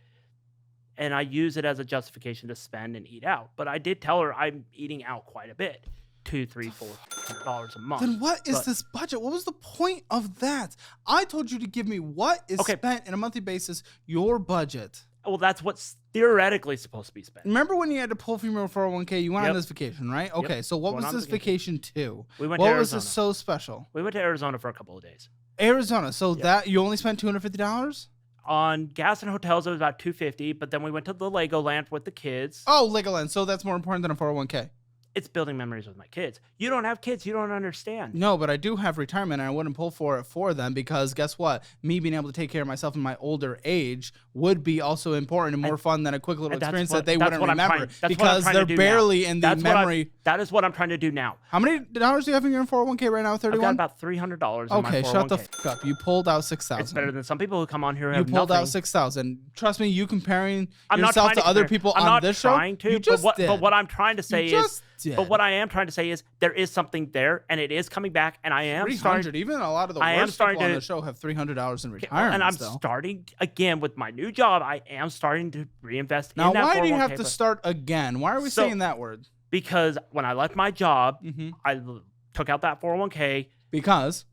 and I use it as a justification to spend and eat out. But I did tell her I'm eating out quite a bit, $200, $300, $400 a month. Then what is this budget? What was the point of that? I told you to give me what is spent on a monthly basis, your budget. Well, that's what's theoretically supposed to be spent. Remember when you had to pull from your 401k? You went on this vacation, right? Okay, so what was this vacation to? We went to Arizona. What was this so special? We went to Arizona for a couple of days. Arizona. So that you only spent $250? On gas and hotels, it was about $250, but then we went to the Legoland with the kids. Oh, Legoland. So that's more important than a 401k. It's building memories with my kids. You don't have kids. You don't understand. No, but I do have retirement, and I wouldn't pull for it for them because guess what? Me being able to take care of myself in my older age would be also important and more fun than a quick little experience that they wouldn't remember because they're barely in the memory. That is what I'm trying to do now. How many dollars do you have in your 401k right now? 31? I've got about $300 in my 401k. Okay, shut the fuck up. You pulled out $6,000. It's better than some people who come on here who have nothing. You pulled out $6,000. Trust me, you comparing yourself to other people on this show. I'm not trying to, but what I'm trying to say is... But what I am trying to say is there is something there, and it is coming back, and I am starting. Even a lot of the worst people on the show have $300 in retirement. And I'm starting again with my new job. I am starting to reinvest in that 401k. Now, why do you have to start again? Why are we saying that word? Because when I left my job, I took out that 401k. Because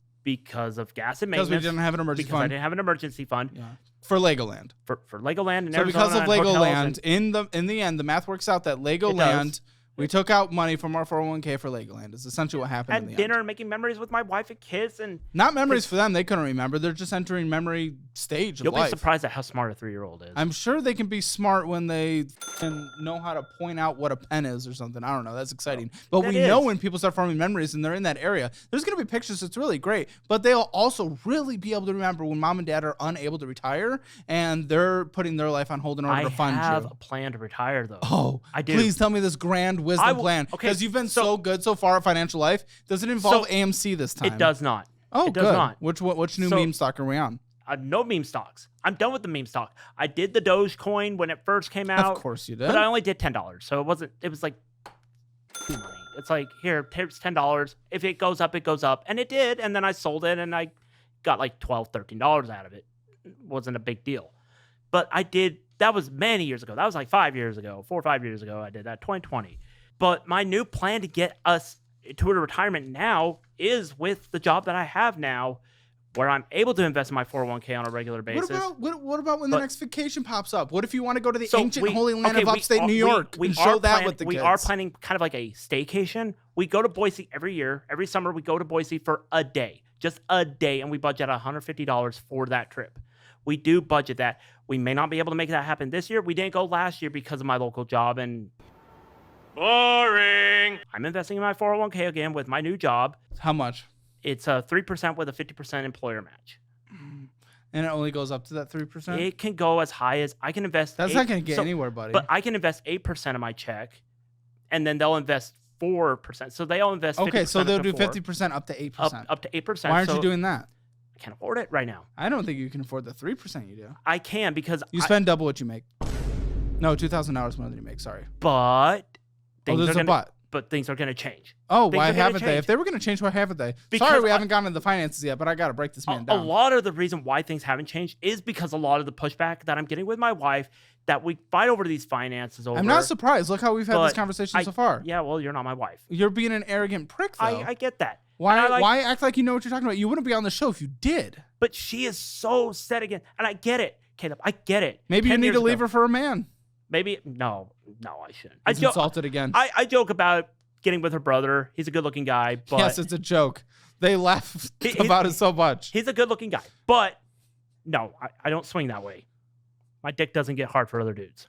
of gas and maintenance. Because we didn't have an emergency fund. Because I didn't have an emergency fund. Yeah. For Legoland. For Legoland and so Arizona. So because of Legoland, in the end, the math works out that Legoland We took out money from our 401k for Legoland. It's essentially what happened in the At dinner end. and making memories with my wife and kids. And Not memories for them. They couldn't remember. They're just entering memory stage of you'll life. be surprised at how smart a 3-year-old is. I'm sure they can be smart when they can know how to point out what a pen is or something. I don't know. That's exciting. But we know when people start forming memories and they're in that area, there's going to be pictures. It's really great. But they'll also really be able to remember when mom and dad are unable to retire and they're putting their life on hold in order to fund you. I have a plan to retire, though. Oh, I do. Please tell me this grand wisdom plan. Because you've been so good so far at Financial Life. Does it involve AMC this time? It does not. Oh, it does good. not. Which new meme stock are we on? No meme stocks. I'm done with the meme stock. I did the Dogecoin when it first came out. Of course you did. But I only did $10. So it was like money. It's like, here's $10. If it goes up, it goes up. And it did. And then I sold it and I got like $12, $13 out of it. It wasn't a big deal. But that was many years ago. That was like 5 years ago, 4 or 5 years ago. I did that, 2020. But my new plan to get us to a retirement now is with the job that I have now, where I'm able to invest in my 401k on a regular basis. What about when the next vacation pops up? What if you want to go to the ancient holy land of upstate New York and show that with the kids? We are planning kind of like a staycation. We go to Boise every year. Every summer, we go to Boise for a day, just a day, and we budget $150 for that trip. We do budget that. We may not be able to make that happen this year. We didn't go last year because of my local job and boring. I'm investing in my 401k again with my new job. How much? It's 3% with a 50% employer match. And it only goes up to that 3%? It can go as high as I can invest. That's not going to get anywhere, buddy. But I can invest 8% of my check, and then they'll invest 4%. So they'll invest 50%. Okay, so they'll do 50% up to 8%. Up to 8%. Why aren't you doing that? I can't afford it right now. I don't think you can afford the 3% you do. I can because you spend double what you make. No, $2,000 more than you make. Sorry. But there's a but. But things are going to change. Oh, why haven't they? If they were going to change, why haven't they? Sorry, we haven't gotten into the finances yet, but I got to break this man down. A lot of the reason why things haven't changed is because a lot of the pushback that I'm getting with my wife, that we fight over these finances over. I'm not surprised. Look how we've had this conversation so far. Yeah, well, you're not my wife. You're being an arrogant prick, though. I get that. Why act like you know what you're talking about? You wouldn't be on the show if you did. But she is so set again. And I get it, Caleb. I get it. Maybe you need to leave her for a man. Maybe. No, I shouldn't. He's insulted again. I joke about getting with her brother. He's a good-looking guy. But yes, it's a joke. They laugh about it so much. He's a good-looking guy. But no, I don't swing that way. My dick doesn't get hard for other dudes.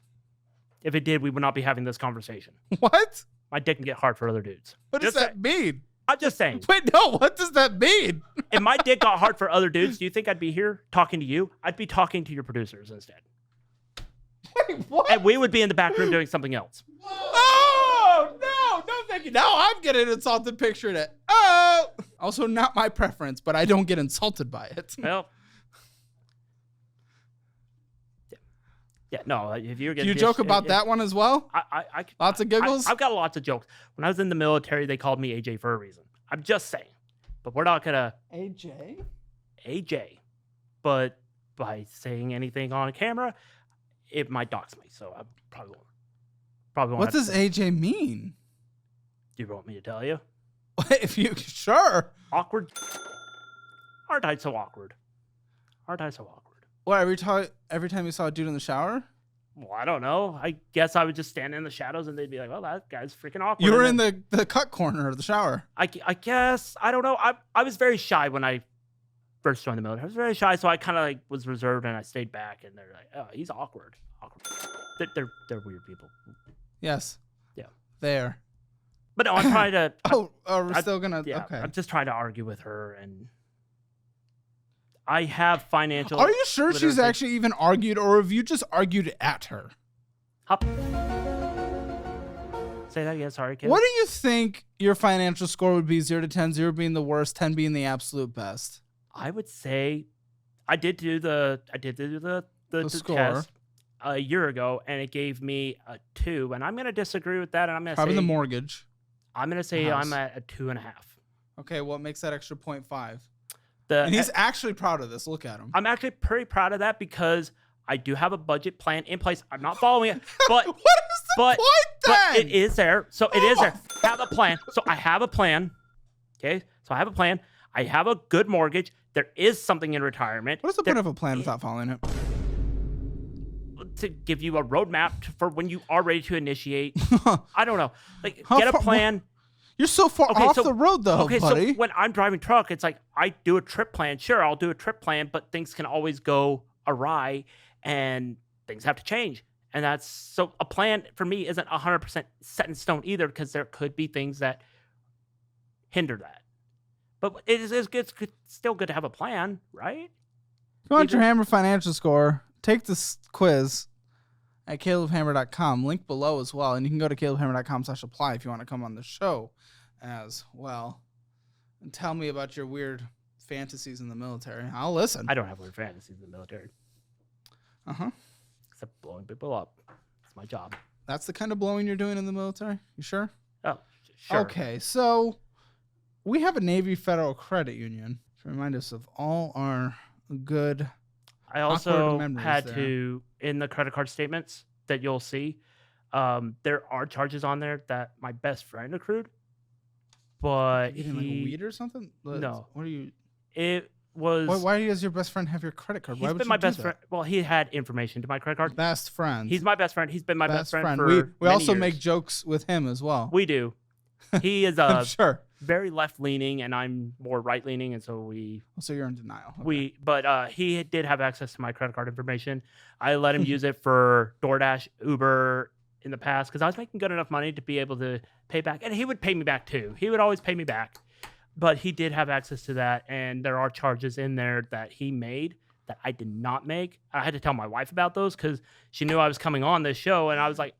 If it did, we would not be having this conversation. What? My dick can get hard for other dudes. What does that mean? I'm just saying. Wait, no. What does that mean? If my dick got hard for other dudes, do you think I'd be here talking to you? I'd be talking to your producers instead. Wait, what? And we would be in the back room doing something else. Oh, no, thank you. Now I'm getting insulted picturing it. Oh! Also, not my preference, but I don't get insulted by it. Well. Yeah, no. If you're getting, do you joke about that one as well? Lots of giggles? I've got lots of jokes. When I was in the military, they called me AJ for a reason. I'm just saying. But we're not going to. AJ. But by saying anything on camera, it might dox me. So I probably won't. What does AJ mean? Do you want me to tell you? If you sure. Awkward. Aren't I so awkward? What, every time you saw a dude in the shower? Well, I don't know. I guess I would just stand in the shadows and they'd be like, "Oh, that guy's freaking awkward." You were in the cut corner of the shower. I guess. I don't know. I was very shy when I first joined the military. I was very shy, so I kind of was reserved and I stayed back. And they're like, "Oh, he's awkward." They're weird people. Yes. Yeah. There. But no, I'm trying to. We're still gonna. Yeah, okay. I'm just trying to argue with her and. I have financial. Are you sure she's actually even argued, or have you just argued at her? Say that again. Sorry, kid. What do you think your financial score would be? 0 to 10, 0 being the worst, 10 being the absolute best. I would say, I did do the score test a year ago, and it gave me a 2. And I'm going to disagree with that. And I'm going to say probably the mortgage. I'm going to say I'm at a 2.5. Okay, what makes that extra 0.5? And he's actually proud of this. Look at him. I'm actually pretty proud of that because I do have a budget plan in place. I'm not following it, but what is the point then? But it is there. So it is there. I have a plan. So I have a plan. Okay. So I have a plan. I have a good mortgage. There is something in retirement. What is the point of a plan without following it? to give you a roadmap for when you are ready to initiate. I don't know. Like, get a plan. You're so far off the road, though, buddy. So when I'm driving truck, it's like I do a trip plan. Sure, I'll do a trip plan, but things can always go awry, and things have to change. And that's so a plan for me isn't 100% set in stone either, because there could be things that hinder that. But it is good, still good to have a plan, right? If you want your Hammer financial score, take this quiz at calebhammer.com. Link below as well. And you can go to calebhammer.com/apply if you want to come on the show as well. And tell me about your weird fantasies in the military. I'll listen. I don't have weird fantasies in the military. Uh-huh. Except blowing people up. It's my job. That's the kind of blowing you're doing in the military? You sure? Oh, sure. Okay, so we have a Navy Federal Credit Union to remind us of all our good. I also had to, in the credit card statements that you'll see, there are charges on there that my best friend accrued. But you getting like a weed or something? No. What are you? It was. Why does your best friend have your credit card? He's been my best friend. Well, he had information to my credit card. Best friend. He's my best friend. He's been my best friend for we also years. make jokes with him as well. We do. He is I'm sure. very left leaning, and I'm more right leaning, and so So you're in denial. Okay. But he did have access to my credit card information. I let him use it for DoorDash, Uber in the past because I was making good enough money to be able to pay back, and he would pay me back too. He would always pay me back, but he did have access to that, and there are charges in there that he made that I did not make. I had to tell my wife about those because she knew I was coming on this show, and I was like,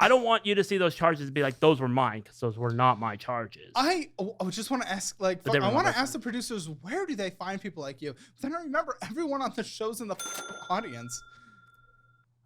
I don't want you to see those charges and be like, those were mine, because those were not my charges. I just want to ask, like, I want to ask the producers, where do they find people like you? But then I remember everyone on the show's in the audience.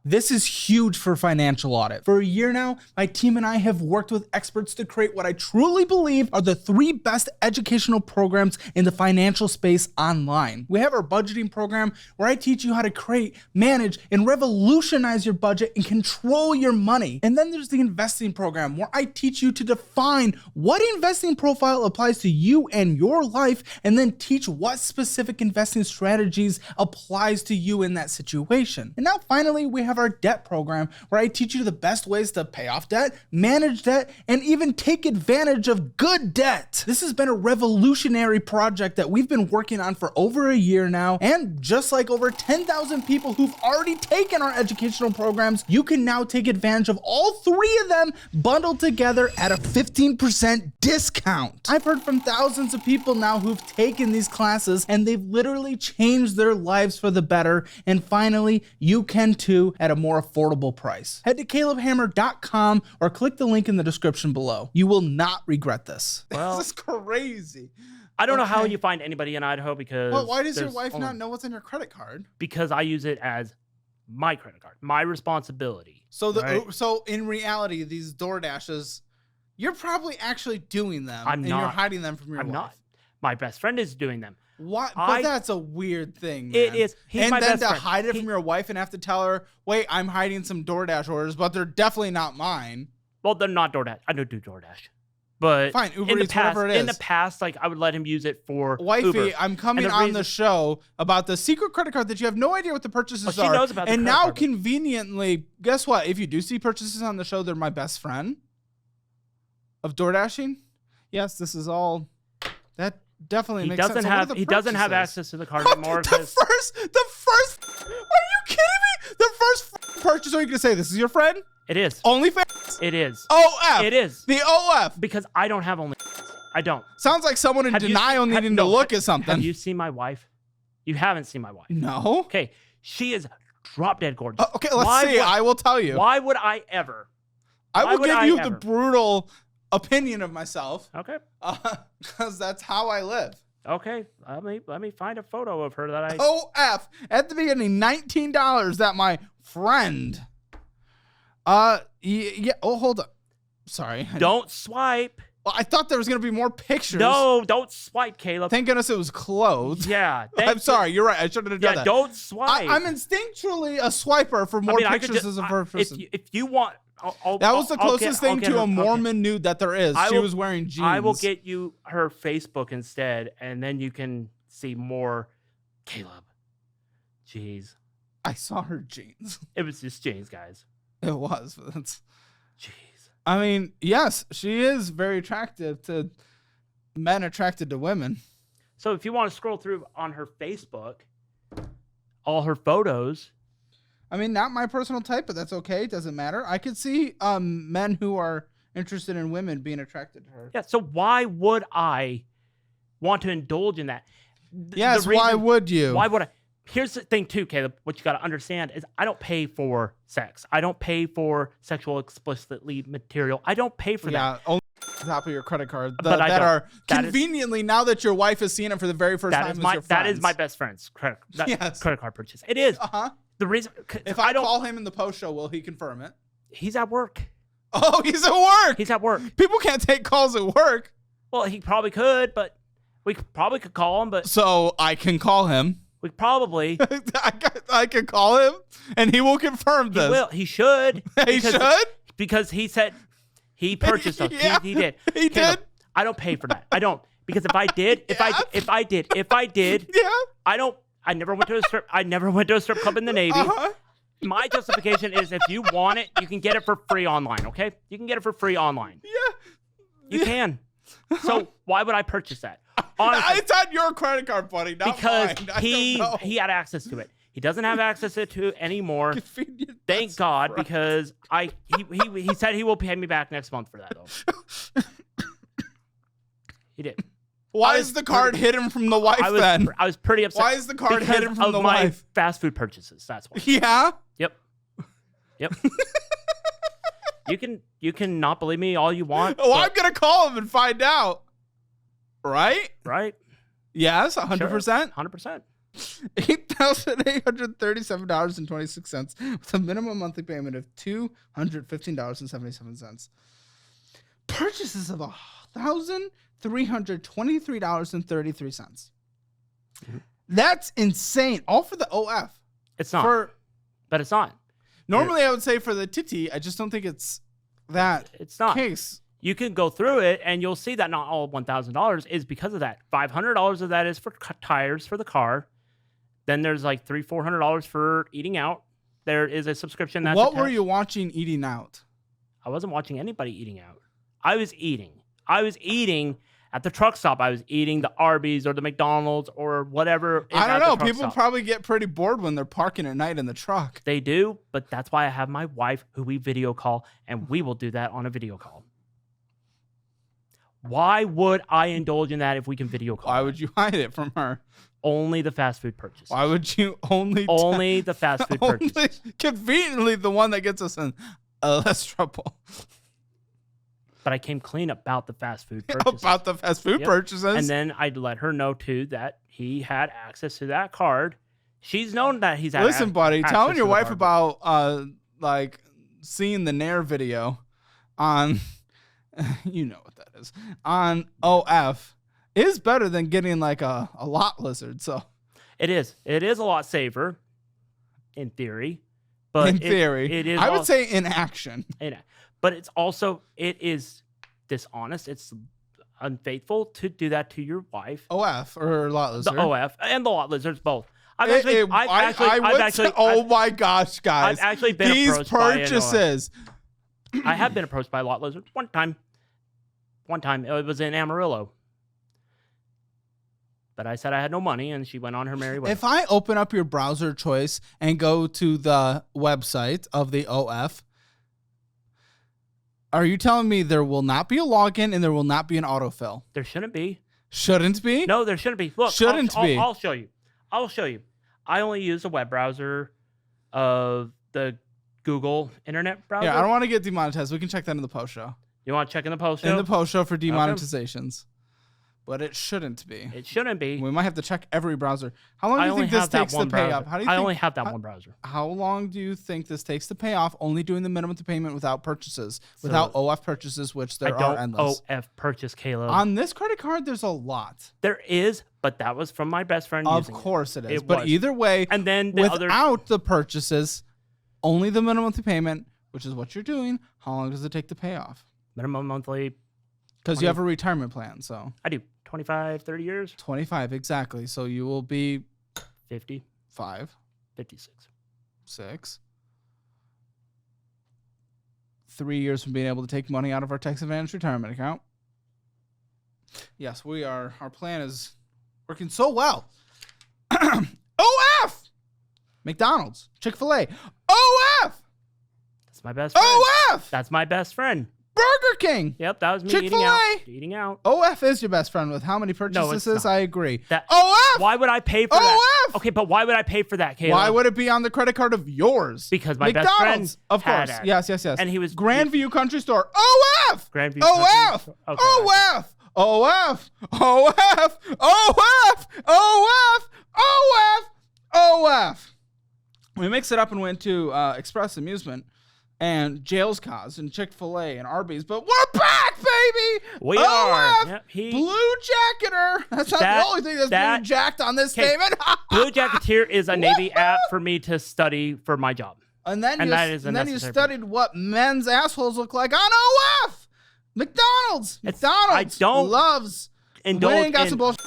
This is huge for financial audit. For a year now, my team and I have worked with experts to create what I truly believe are the 3 best educational programs in the financial space online. We have our budgeting program where I teach you how to create, manage, and revolutionize your budget and control your money. And then there's the investing program where I teach you to define what investing profile applies to you and your life, and then teach what specific investing strategies applies to you in that situation. And now finally, we have our debt program where I teach you the best ways to pay off debt, manage debt, and even take advantage of good debt. This has been a revolutionary project that we've been working on for over a year now, and just like over 10,000 people who've already taken our educational programs, you can now take advantage of all 3 of them bundled together at a 15% discount. I've heard from thousands of people now who've taken these classes and they've literally changed their lives for the better, and finally, you can too at a more affordable price. Head to calebhammer.com or click the link in the description below. You will not regret this. Well, this is crazy. I don't know how you find anybody in Idaho because. Well, why does your wife not know what's on your credit card? Because I use it as my credit card, my responsibility. So so in reality, these DoorDashes, you're probably actually doing them. I'm not. And you're hiding them from your wife. I'm not. My best friend is doing them. What? But that's a weird thing, man. It is. He's my best friend. And then to hide it from your wife and have to tell her, wait, I'm hiding some DoorDash orders, but they're definitely not mine. Well, they're not DoorDash. I don't do DoorDash. But fine, Uber Eats, whatever it is. In the past, like, I would let him use it for Wifey, Uber. I'm coming on the show about the secret credit card that you have no idea what the purchases are. She knows about the and credit now card. Conveniently, guess what? If you do see purchases on the show, they're my best friend of DoorDashing. Yes, this is all. That definitely makes sense. He doesn't have access to the card anymore. The first. Are you kidding me? The first purchase. Are you gonna say this is your friend? It is. OnlyFans? It is. OF. It is. The OF. Because I don't have OnlyFans. I don't. Sounds like someone in denial needing to look at something. Have you seen my wife? You haven't seen my wife. No. Okay. She is drop dead gorgeous. Okay, let's see. I will tell you. Why would I ever? I will give you the brutal opinion of myself. Okay. Because that's how I live. Okay. Let me find a photo of her that I. OF. At the beginning, $19 that my friend. Yeah. Oh, hold up. Sorry. Don't swipe. Well, I thought there was going to be more pictures. No, don't swipe, Caleb. Thank goodness it was clothes. Yeah. I'm sorry. You're right. I shouldn't have done that. Don't swipe. I'm instinctually a swiper for more pictures as a person. If you want. That was the closest thing to a Mormon nude that there is. She was wearing jeans. I will get you her Facebook instead, and then you can see more. Caleb. Jeez. I saw her jeans. It was just jeans, guys. It was. That's. Jeez. I mean, yes, she is very attractive to men attracted to women. So if you want to scroll through on her Facebook, all her photos. I mean, not my personal type, but that's okay. It doesn't matter. I could see men who are interested in women being attracted to her. Yeah. So why would I want to indulge in that? Yes. Why would you? Why would I? Here's the thing too, Caleb. What you got to understand is I don't pay for sex. I don't pay for sexual explicitly material. I don't pay for that. Only top of your credit card But that are that conveniently now that your wife has seen it for the very first time. That is my best friend's credit card purchase. It is. The reason if I don't call him in the post show, will he confirm it? He's at work. Oh, he's at work. He's at work. People can't take calls at work. Well, he probably could, but we probably could call him. But so I can call him. We probably. I can call him, and he will confirm this. He will. He should. He should? Because he said he purchased those. Yeah, he did. He did? I don't pay for that. I don't. Because if I did, if I did, yeah. I don't. I never went to a strip club in the Navy. My justification is if you want it, you can get it for free online, okay? You can get it for free online. Yeah. You can. So why would I purchase that? Honestly, it's on your credit card, buddy, not because mine. he had access to it. He doesn't have access to it anymore. Thank God, right. Because he said he will pay me back next month for that though. He did. Why is the card hidden from the wife then? I was pretty upset. Why is the card hidden from the my wife? Fast food purchases. That's why. Yeah. Yep. You can not believe me all you want. Oh, I'm gonna call him and find out. Right? Right. Yes, 100%. 100%. $8,837.26 with a minimum monthly payment of $215.77. Purchases of $1,323.33. That's insane. All for the OF. It's not. But it's not. Normally, I would say for the titty. I just don't think it's that. It's not. Case. You can go through it and you'll see that not all $1,000 is because of that. $500 of that is for tires for the car. Then there's like $300-400 for eating out. There is a subscription that's What were you watching eating out? I wasn't watching anybody eating out. I was eating at the truck stop. I was eating the Arby's or the McDonald's or whatever. I don't know. People probably get pretty bored when they're parking at night in the truck. They do, but that's why I have my wife who we video call, and we will do that on a video call. Why would I indulge in that if we can video call? Why would you hide it from her? Only the fast food purchase. Why would you only the fast food purchase? Conveniently, the one that gets us in less trouble. But I came clean about the fast food purchases. About the fast food purchases. And then I'd let her know, too, that he had access to that card. She's known that he's had Listen, buddy, telling your wife about, like, seeing the Nair video on, you know what that is, on OF is better than getting, like, a lot lizard, so. It is. It is a lot safer, in theory. But in theory. It is. I would say in action. But it's also, it is dishonest. It's unfaithful to do that to your wife. OF or lot lizard. The OF and the lot lizards, both. Oh my gosh, guys. I've actually been approached by purchases. I have been approached by a lot lizard one time. It was in Amarillo. But I said I had no money, and she went on her merry way. If I open up your browser choice and go to the website of the OF, are you telling me there will not be a login and there will not be an autofill? There shouldn't be. Shouldn't be? No, there shouldn't be. Look, be. I'll show you. I only use a web browser of the Google internet browser. Yeah, I don't want to get demonetized. We can check that in the post show. You want to check in the post show? In the post show for demonetizations. Okay. But it shouldn't be. It shouldn't be. We might have to check every browser. How long do you think this takes to pay off? I only have that one browser. How long do you think this takes to pay off? Only doing the minimum to payment without purchases, without OF purchases, which there are endless. OF purchase, Caleb. On this credit card, there's a lot. There is, but that was from my best friend. Of course it is. But either way, and then without the purchases, only the minimum to payment, which is what you're doing. How long does it take to pay off? Minimum monthly. Because you have a retirement plan, so. I do. 25, 30 years? 25, exactly. So you will be 55, 56. 6. 3 years from being able to take money out of our tax advantage retirement account. Yes, our plan is working so well. OF! McDonald's, Chick-fil-A. OF! That's my best friend. OF! That's my best friend. Burger King. Yep, that was me Chick-fil-A. eating out. OF is your best friend with how many purchases? I agree. OF! Why would I pay for that? OF! Okay, but why would I pay for that, Caleb? Why would it be on the credit card of yours? Because my McDonald's, best friend of course. had it. Yes. And he was Grandview Country Store. OF! Grandview OF! Country Store. Okay. OF! OF! OF! OF! OF! OF! We mixed it up and went to Express Amusement and Jail's Cause and Chick-fil-A and Arby's, but we're back, baby! We OF! are. Yep, Blue Jacketer. That's not the only thing that's being jacked on this statement. Blue Jacketeer is a Navy app for me to study for my job. And then you studied what men's assholes look like on OF! McDonald's I don't loves indulge got some bullshit.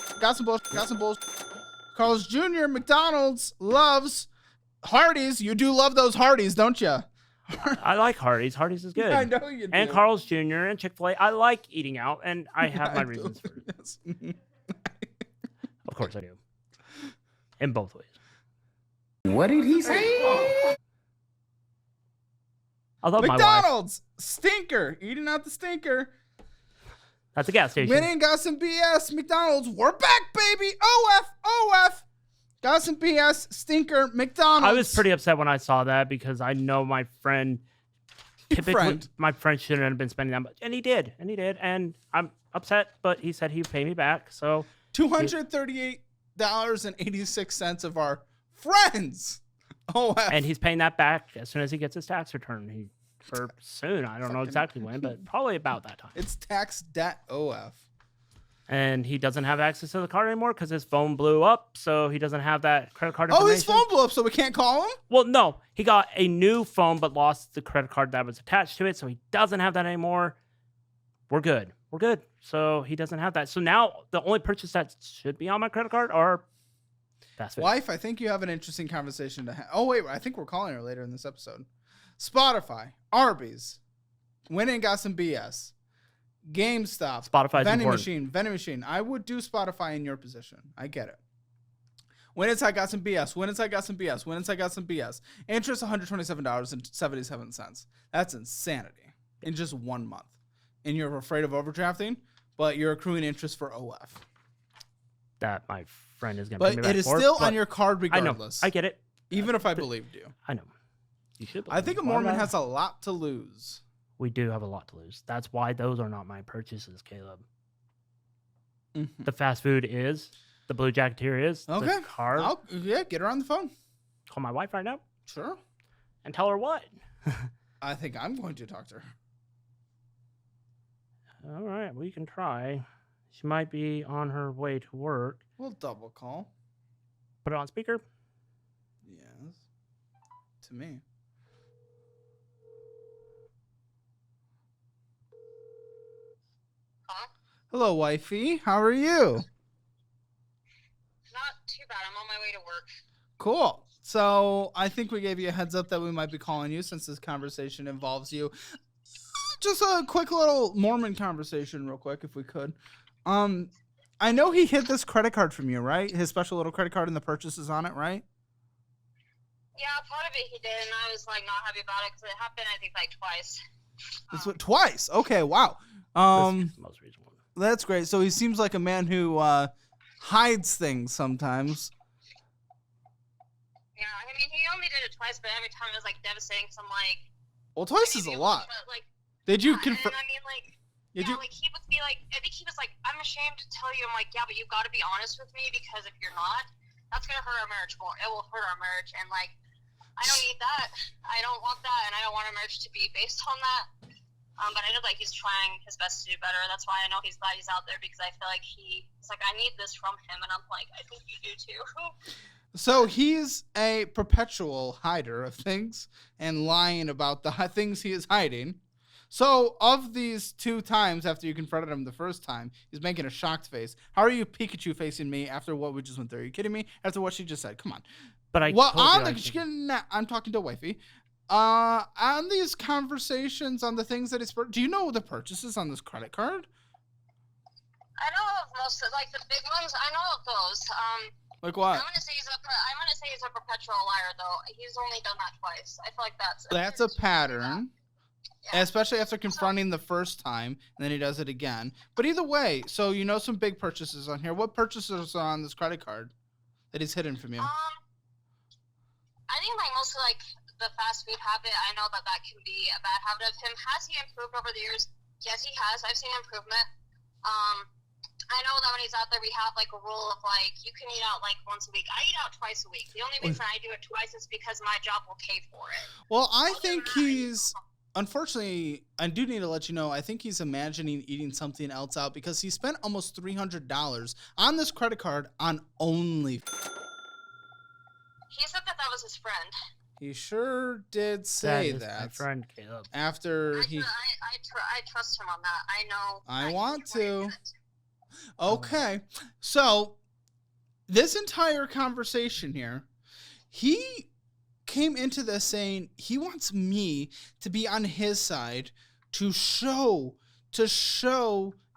Carl's Jr. McDonald's loves Hardee's. You do love those Hardee's, don't you? I like Hardee's. Hardee's is good. I know you do. And Carl's Jr. and Chick-fil-A. I like eating out, and I have my reasons for it. Of course I do. In both ways. What did he say? I love McDonald's stinker, eating out the stinker. That's a gas station. Winning got some BS. McDonald's, we're back, baby. OF. Got some BS. Stinker. McDonald's. I was pretty upset when I saw that because I know my friend. My friend shouldn't have been spending that much, and he did, and I'm upset. But he said he'd pay me back. So $238.86 of our friends. OF. And he's paying that back as soon as he gets his tax return. Soon. I don't know exactly when, but probably about that time. It's tax debt OF. And he doesn't have access to the card anymore because his phone blew up, so he doesn't have that credit card information. Oh, his phone blew up, so we can't call him? Well, no. He got a new phone but lost the credit card that was attached to it, so he doesn't have that anymore. We're good. So he doesn't have that. So now the only purchase that should be on my credit card are fast food. Wife, I think you have an interesting conversation to have. Oh, wait. I think we're calling her later in this episode. Spotify, Arby's, went and got some BS. GameStop, Spotify's vending machine. I would do Spotify in your position. I get it. When it's I got some BS. Interest $127.77. That's insanity in just 1 month. And you're afraid of overdrafting, but you're accruing interest for OF. That my friend is going to pay me back for. But it is still on your card regardless. I get it. Even if I believed you. I know. You should. I think a Mormon has a lot to lose. We do have a lot to lose. That's why those are not my purchases, Caleb. Mm-hmm. The fast food is. The Blue Jacketeer is. Okay. The car. Get her on the phone. Call my wife right now. Sure. And tell her what? I think I'm going to talk to her. All right. We can try. She might be on her way to work. We'll double call. Put it on speaker. Yes. To me. Hello, wifey. How are you? Not too bad. I'm on my way to work. Cool. So I think we gave you a heads up that we might be calling you since this conversation involves you. Just a quick little Mormon conversation real quick, if we could. I know he hid this credit card from you, right? His special little credit card and the purchases on it, right? Yeah, part of it he did, and I was, not happy about it because it happened, I think, twice. Twice? Okay, wow. That's the most recent one. That's great. So he seems like a man who hides things sometimes. Yeah, I mean, he only did it twice, but every time it was, devastating because I'm like... Well, twice is a lot. But, did you confirm... I mean, he would be I think he was I'm ashamed to tell you. I'm like, yeah, but you got to be honest with me because if you're not, that's going to hurt our marriage more. It will hurt our marriage. And, I don't need that. I don't want that. And I don't want our marriage to be based on that. But I know, he's trying his best to do better. That's why I know he's glad he's out there because I feel like he's I need this from him. And I'm like, I think you do too. So he's a perpetual hider of things and lying about the things he is hiding. So of these 2 times after you confronted him the first time, he's making a shocked face. How are you Pikachu facing me after what we just went through? Are you kidding me? After what she just said? Come on. But I'm talking to wifey. On these conversations on the things that do you know the purchases on this credit card? I know of most of like the big ones. I know of those. Like what? I'm gonna say he's a perpetual liar though. He's only done that twice. I feel like that's a pattern. Yeah. Especially after confronting the first time, and then he does it again. But either way, so you know some big purchases on here. What purchases are on this credit card that he's hidden from you? I think like mostly like the fast food habit. I know that can be a bad habit of him. Has he improved over the years? Yes, he has. I've seen improvement. I know that when he's out there, we have like a rule of like you can eat out like once a week. I eat out twice a week. The only reason I do it twice is because my job will pay for it. Well, I think he's. Unfortunately, I do need to let you know, I think he's imagining eating something else out because he spent almost $300 on this credit card on Onlyf. He said that was his friend. He sure did say that. My friend Caleb. After I trust him on that. I know. I want to. Okay. So, this entire conversation here, he came into this saying he wants me to be on his side to show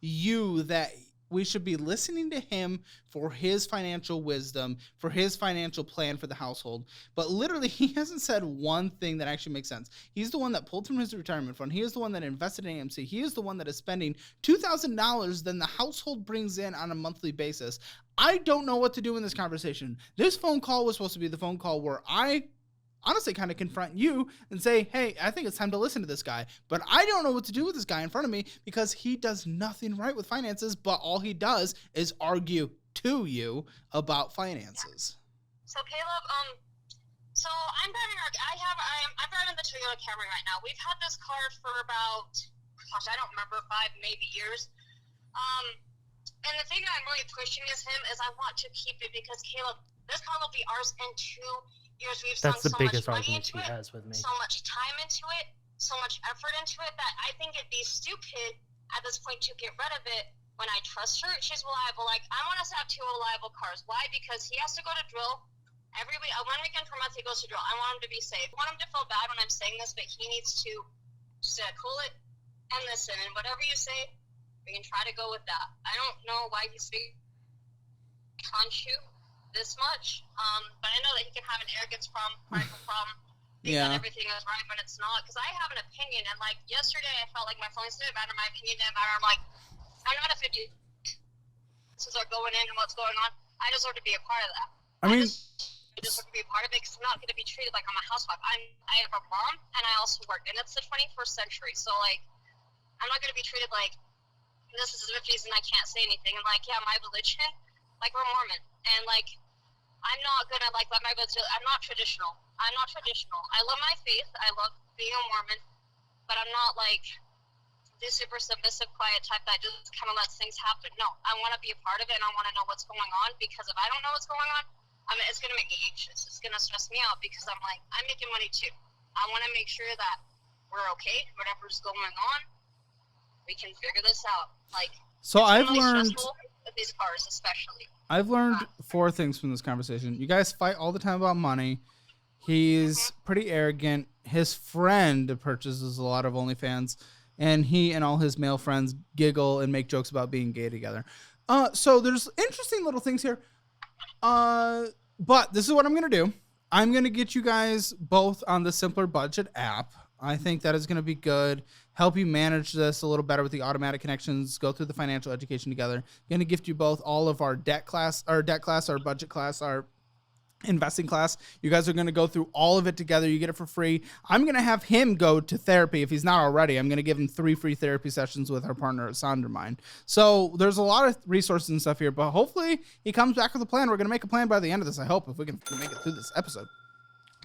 you that we should be listening to him for his financial wisdom, for his financial plan for the household. But literally, he hasn't said one thing that actually makes sense. He's the one that pulled from his retirement fund. He is the one that invested in AMC. He is the one that is spending $2,000 than the household brings in on a monthly basis. I don't know what to do in this conversation. This phone call was supposed to be the phone call where I honestly kind of confront you and say, hey, I think it's time to listen to this guy. But I don't know what to do with this guy in front of me because he does nothing right with finances, but all he does is argue to you about finances. So Caleb, so I'm driving the Toyota Camry right now. We've had this car for about, I don't remember, 5 maybe years. And the thing that I'm really pushing is I want to keep it because Caleb, this car will be ours in 2 years. We've sunk so much money into it, so much time into it, so much effort into it that I think it'd be stupid at this point to get rid of it when I trust her. She's reliable. Like, I want us to have 2 reliable cars. Why? Because he has to go to drill every week. 1 weekend per month he goes to drill. I want him to be safe. I want him to feel bad when I'm saying this, but he needs to just cool it and listen. And whatever you say, we can try to go with that. I don't know why he's speaking on you this much, but I know that he can have an arrogance problem, prideful problem, thinking that everything is right when it's not. Because I have an opinion, and like yesterday, I felt like my feelings didn't matter, my opinion didn't matter. I'm like, I'm not a 50. This is going in and what's going on. I deserve to be a part of that. I deserve to be a part of it because I'm not going to be treated like I'm a housewife. I have a mom and I also work, and it's the 21st century. So like, I'm not going to be treated like this is the 50s and I can't say anything. And like, yeah, my religion. Like, we're Mormon, and, like, I'm not gonna, like, let my religion, I'm not traditional. I love my faith, I love being a Mormon, but I'm not, like, the super submissive, quiet type that just kind of lets things happen. No, I want to be a part of it, and I want to know what's going on, because if I don't know what's going on, it's gonna make me anxious. It's gonna stress me out, because I'm like, I'm making money, too. I want to make sure that we're okay, whatever's going on, we can figure this out. Like, so I've learned... these cars especially. I've learned 4 things from this conversation. You guys fight all the time about money. He's pretty arrogant. His friend purchases a lot of OnlyFans, and he and all his male friends giggle and make jokes about being gay together. So there's interesting little things here. But this is what I'm going to do. I'm going to get you guys both on the Simpler Budget app. I think that is going to be good. Help you manage this a little better with the automatic connections. Go through the financial education together. Going to gift you both all of our debt class, our budget class, our investing class. You guys are going to go through all of it together. You get it for free. I'm going to have him go to therapy if he's not already. I'm going to give him 3 free therapy sessions with our partner at Sondermind. So there's a lot of resources and stuff here, but hopefully he comes back with a plan. We're going to make a plan by the end of this. I hope if we can make it through this episode.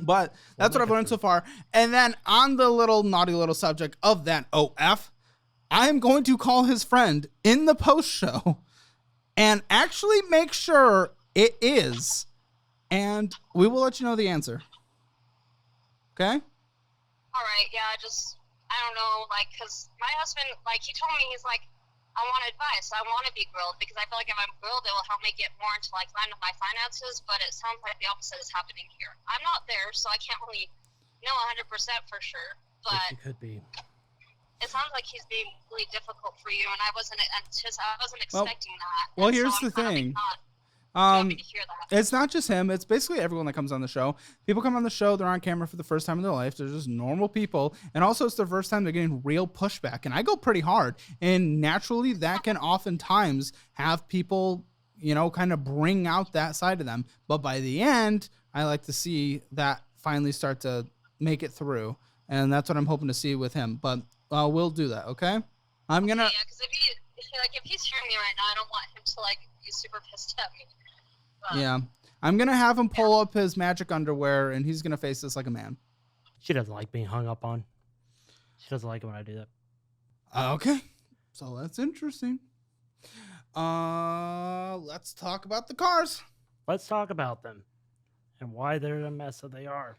But that's what I've learned so far. And then on the naughty little subject of that OF, I am going to call his friend in the post show and actually make sure it is. And we will let you know the answer. Okay? All right. Yeah, I don't know, like, because my husband, like, he told me, he's like, I want advice. I want to be grilled because I feel like if I'm grilled, it will help me get more into like my finances. But it sounds like the opposite is happening here. I'm not there, so I can't really know 100% for sure. But it could be. It sounds like he's being really difficult for you, and I wasn't expecting that. Well, and here's so the thing. Happy to hear that. It's not just him. It's basically everyone that comes on the show. People come on the show. They're on camera for the first time in their life. They're just normal people. And also it's their first time they're getting real pushback. And I go pretty hard. And naturally that can oftentimes have people, kind of bring out that side of them. But by the end, I like to see that finally start to make it through. And that's what I'm hoping to see with him. But we'll do that, okay? I'm going to... Yeah, because if he's hearing me right now, I don't want him to, be super pissed at me. Yeah. I'm going to have him pull up his magic underwear, and he's going to face this like a man. She doesn't like being hung up on. She doesn't like it when I do that. Okay. So that's interesting. Let's talk about the cars. Let's talk about them and why they're the mess that they are.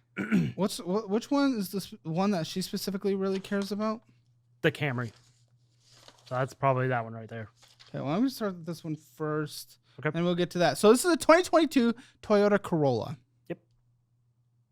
Which one is this one that she specifically really cares about? The Camry. So that's probably that one right there. Okay, well, I'm going to start with this one first. Okay. And we'll get to that. So this is a 2022 Toyota Corolla. Yep.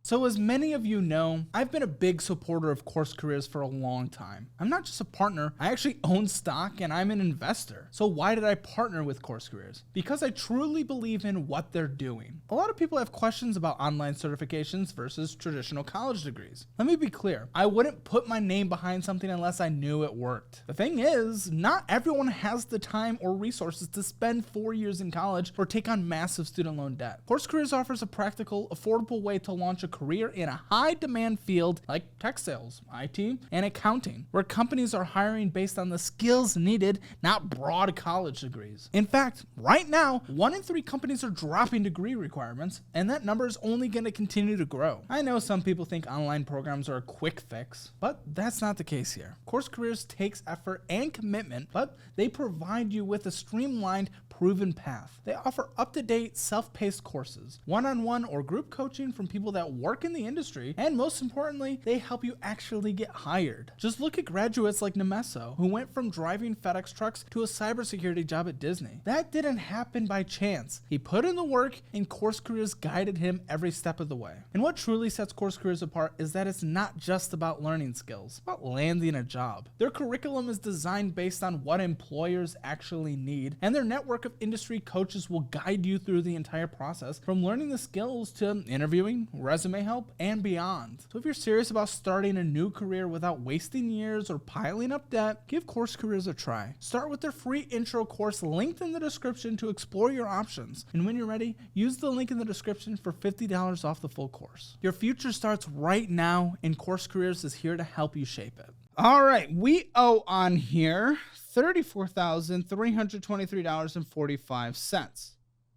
So as many of you know, I've been a big supporter of Course Careers for a long time. I'm not just a partner, I actually own stock and I'm an investor. So why did I partner with Course Careers? Because I truly believe in what they're doing. A lot of people have questions about online certifications versus traditional college degrees. Let me be clear, I wouldn't put my name behind something unless I knew it worked. The thing is, not everyone has the time or resources to spend 4 years in college or take on massive student loan debt. Course Careers offers a practical, affordable way to launch a career in a high demand field like tech sales, IT, and accounting, where companies are hiring based on the skills needed, not broad college degrees. In fact, right now, 1 in 3 companies are dropping degree requirements, and that number is only going to continue to grow. I know some people think online programs are a quick fix, but that's not the case here. Course Careers takes effort and commitment, but they provide you with a streamlined, proven path. They offer up-to-date, self-paced courses, one-on-one or group coaching from people that work in the industry, and most importantly, they help you actually get hired. Just look at graduates like Nemeso, who went from driving FedEx trucks to a cybersecurity job at Disney. That didn't happen by chance. He put in the work, and Course Careers guided him every step of the way. And what truly sets Course Careers apart is that it's not just about learning skills, it's about landing a job. Their curriculum is designed based on what employers actually need, and their network of industry coaches will guide you through the entire process, from learning the skills to interviewing, resume help, and beyond. So if you're serious about starting a new career without wasting years or piling up debt, give Course Careers a try. Start with their free intro course linked in the description to explore your options. And when you're ready, use the link in the description for $50 off the full course. Your future starts right now, and Course Careers is here to help you shape it. All right, we owe on here $34,323.45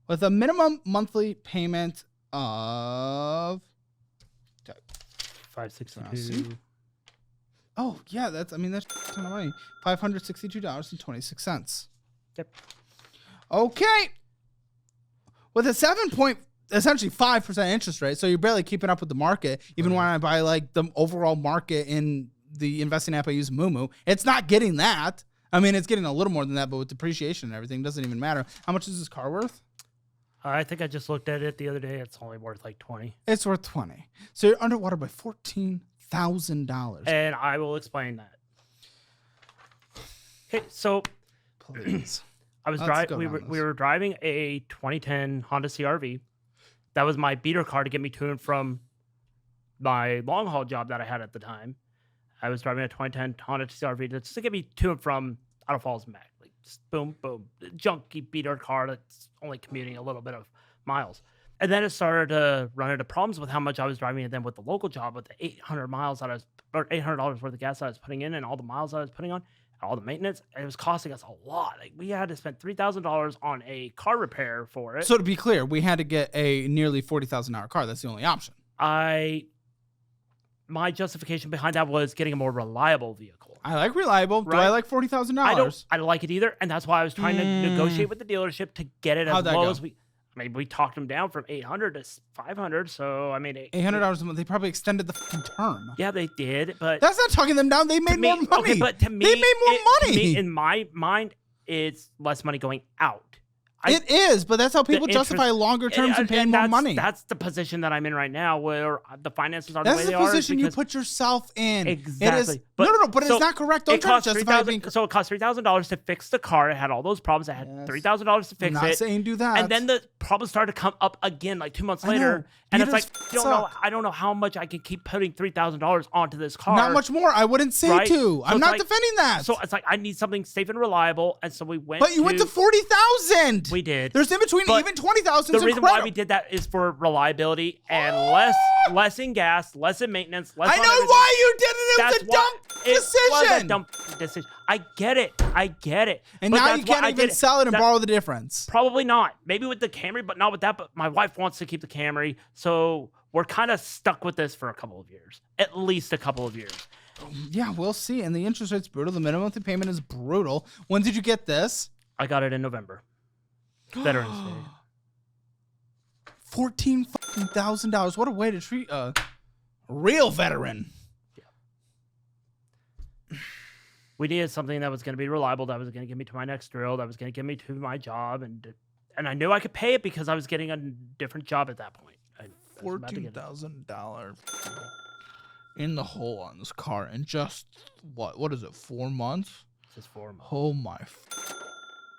with a minimum monthly payment of $562. Oh, yeah, that's a ton of money. $562.26. Yep. Okay. With a 7.5% interest rate, so you're barely keeping up with the market, even when I buy the overall market in the investing app I use, Moomoo. It's not getting that. It's getting a little more than that, but with depreciation and everything, it doesn't even matter. How much is this car worth? I think I just looked at it the other day. It's only worth like $20. It's worth $20. So you're underwater by $14,000. And I will explain that. Okay, so please. We were driving a 2010 Honda CR-V. That was my beater car to get me to and from my long haul job that I had at the time. I was driving a 2010 Honda CR-V just to get me to and from Idle Falls and back. Just boom, boom. Junky beater car that's only commuting a little bit of miles. And then it started to run into problems with how much I was driving, and then with the local job, with the 800 miles that I was, or $800 worth of gas that I was putting in, and all the miles that I was putting on, all the maintenance, it was costing us a lot. We had to spend $3,000 on a car repair for it. So to be clear, we had to get a nearly $40,000 car. That's the only option. My justification behind that was getting a more reliable vehicle. I like reliable. Right? Do I like $40,000? I don't like it either, and that's why I was trying to negotiate with the dealership to get it as low as we. We talked them down from $800 to $500. So $800 a month. They probably extended the term. Yeah, they did, but that's not talking them down. They made more money. Okay, but to me, they made more money. In my mind, it's less money going out. It is, but that's how people justify longer terms and paying more money. That's the position that I'm in right now, where the finances are the way they are. That's the position you put yourself in. Exactly. It is, no, but it's not correct. Don't try to justify being. So it cost $3,000 to fix the car. It had all those problems. I had $3,000 to fix it. I'm not saying do that. And then the problems started to come up again, like 2 months later. And it's like, I don't know how much I can keep putting $3,000 onto this car. Not much more. I wouldn't say to. I'm not defending that. So it's like, I need something safe and reliable. And so we went. But you went to 40,000. We did. There's in between even 20,000. The reason why we did that is for reliability and less in gas, less in maintenance, less. I know why you did it. It was a dumb decision. It was a dumb decision. I get it. And now you can't even sell it and borrow the difference. Probably not. Maybe with the Camry, but not with that. But my wife wants to keep the Camry, so we're kind of stuck with this for a couple of years, at least a couple of years. Yeah, we'll see. And the interest rate's brutal. The minimum monthly payment is brutal. When did you get this? I got it in November. Veterans Day. $14,000. What a way to treat a real veteran. Yeah. We needed something that was going to be reliable, that was going to get me to my next drill, that was going to get me to my job, and I knew I could pay it because I was getting a different job at that point. $14,000 in the hole on this car in just what is it? 4 months? Just 4 months. Oh my.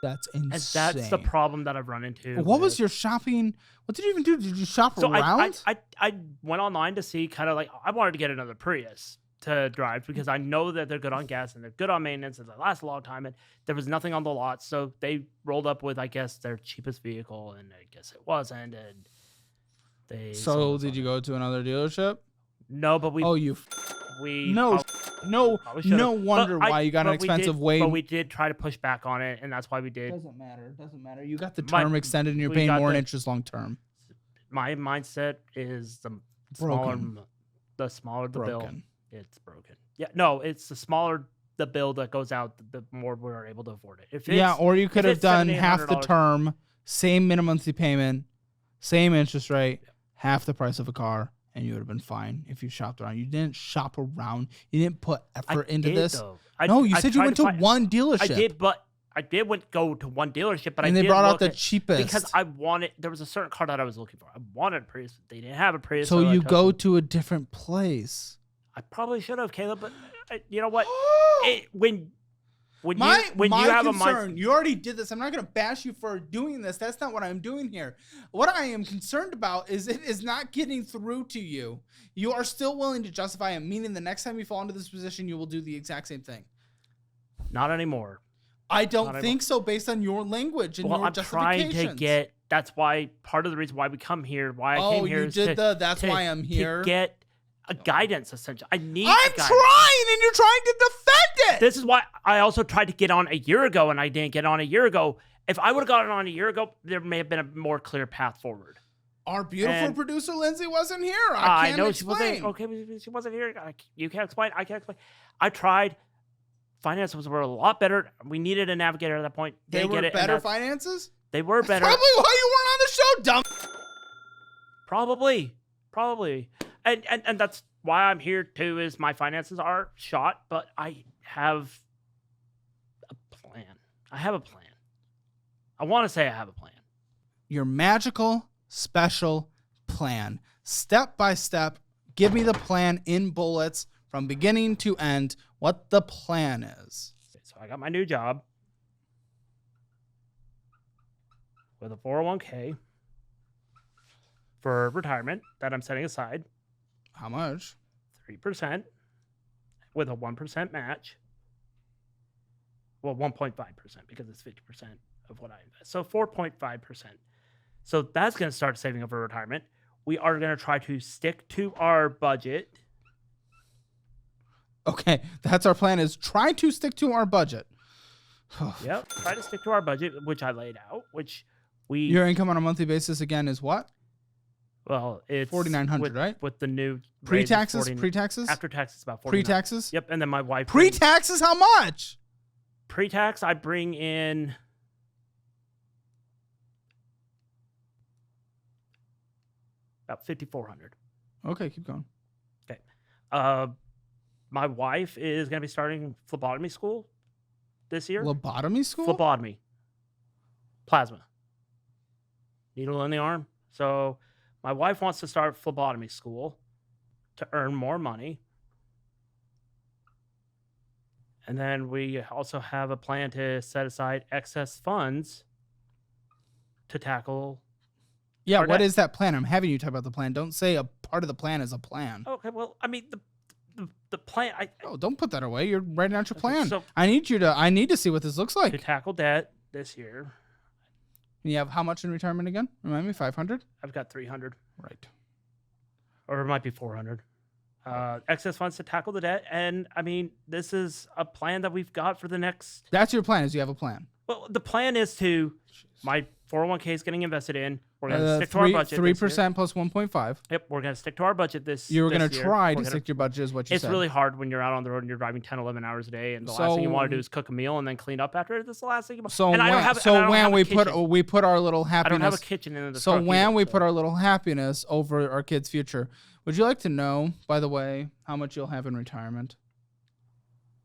That's insane. And that's the problem that I've run into. What was your shopping? What did you even do? Did you shop around? I went online to see kind of like, I wanted to get another Prius to drive because I know that they're good on gas and they're good on maintenance and they last a long time. And there was nothing on the lot. So they rolled up with, I guess, their cheapest vehicle. And I guess it wasn't. And they. So did you go to another dealership? No, but we. Oh, no wonder why you got an expensive way. But we did try to push back on it, and that's why we did. Doesn't matter. You got the term extended, and you're paying more in interest long term. My mindset is the smaller the bill, it's broken. Yeah, no, it's the smaller the bill that goes out, the more we're able to afford it. Or you could have done half the term, same minimum monthly payment, same interest rate, half the price of a car. And you would have been fine if you shopped around. You didn't shop around. You didn't put effort into this. You said you went to one dealership. I did go to one dealership, but they brought out the cheapest because there was a certain car that I was looking for. I wanted a Prius, but they didn't have a Prius. So you go to a different place. I probably should have, Caleb, but you know what? When you have concern, you already did this. I'm not going to bash you for doing this. That's not what I'm doing here. What I am concerned about is it is not getting through to you. You are still willing to justify it, meaning the next time you fall into this position, you will do the exact same thing. Not anymore. I don't think so based on your language and your justifications. I'm trying to get, that's why part of the reason why we come here, why I came here is that's why I'm here. To get a guidance, essentially. I'm trying, and you're trying to defend it. This is why I also tried to get on a year ago, and I didn't get on a year ago. If I would have gotten on a year ago, there may have been a more clear path forward. Our beautiful producer, Lindsay, wasn't here. I know explain. She wasn't here. You can't explain. I can't explain. I tried. Finances were a lot better. We needed a navigator at that point. They were better finances? They were better. That's probably why you weren't on the show, dumb. Probably. And that's why I'm here too, is my finances are shot, but I have a plan. I want to say I have a plan. Your magical, special plan. Step by step, give me the plan in bullets from beginning to end, what the plan is. So I got my new job with a 401k for retirement that I'm setting aside. How much? 3% with a 1% match. Well, 1.5% because it's 50% of what I invest. So 4.5%. So that's going to start saving up for retirement. We are going to try to stick to our budget. Okay, that's our plan, is try to stick to our budget. Yep, try to stick to our budget, which I laid out, Your income on a monthly basis again is what? Well, it's $4,900, right? With the new pre-taxes, after taxes about $4,900. Pre-taxes. Yep, and then my wife. Pre-taxes, how much? Pre-tax, I bring in about $5,400. Okay, keep going. Okay, my wife is going to be starting phlebotomy school this year. Lobotomy school? Phlebotomy. Plasma. Needle in the arm. So my wife wants to start phlebotomy school to earn more money. And then we also have a plan to set aside excess funds to tackle. Yeah, what is that plan? I'm having you talk about the plan. Don't say a part of the plan is a plan. Okay, well, I mean, the plan. Don't put that away. You're writing out your plan. So I need to see what this looks like. to tackle debt this year, And you have how much in retirement again? Remind me, 500? I've got 300, Right. or it might be 400. Excess funds to tackle the debt, and I mean, this is a plan that we've got for the next. That's your plan, is you have a plan. Well, the plan is to my 401k is getting invested in. We're going to stick to our budget. 3% plus 1.5. Yep, we're going to stick to our budget this. You were going to year. try to stick to your budget, is what you It's said. really hard when you're out on the road and you're driving 10, 11 hours a day, and the last thing you want to do is cook a meal and then clean up after it. That's the last thing you want. So and when we put our little happiness. I don't have a kitchen in the So truck when either, we put our little happiness over our kids' future, would you like to know, by the way, how much you'll have in retirement?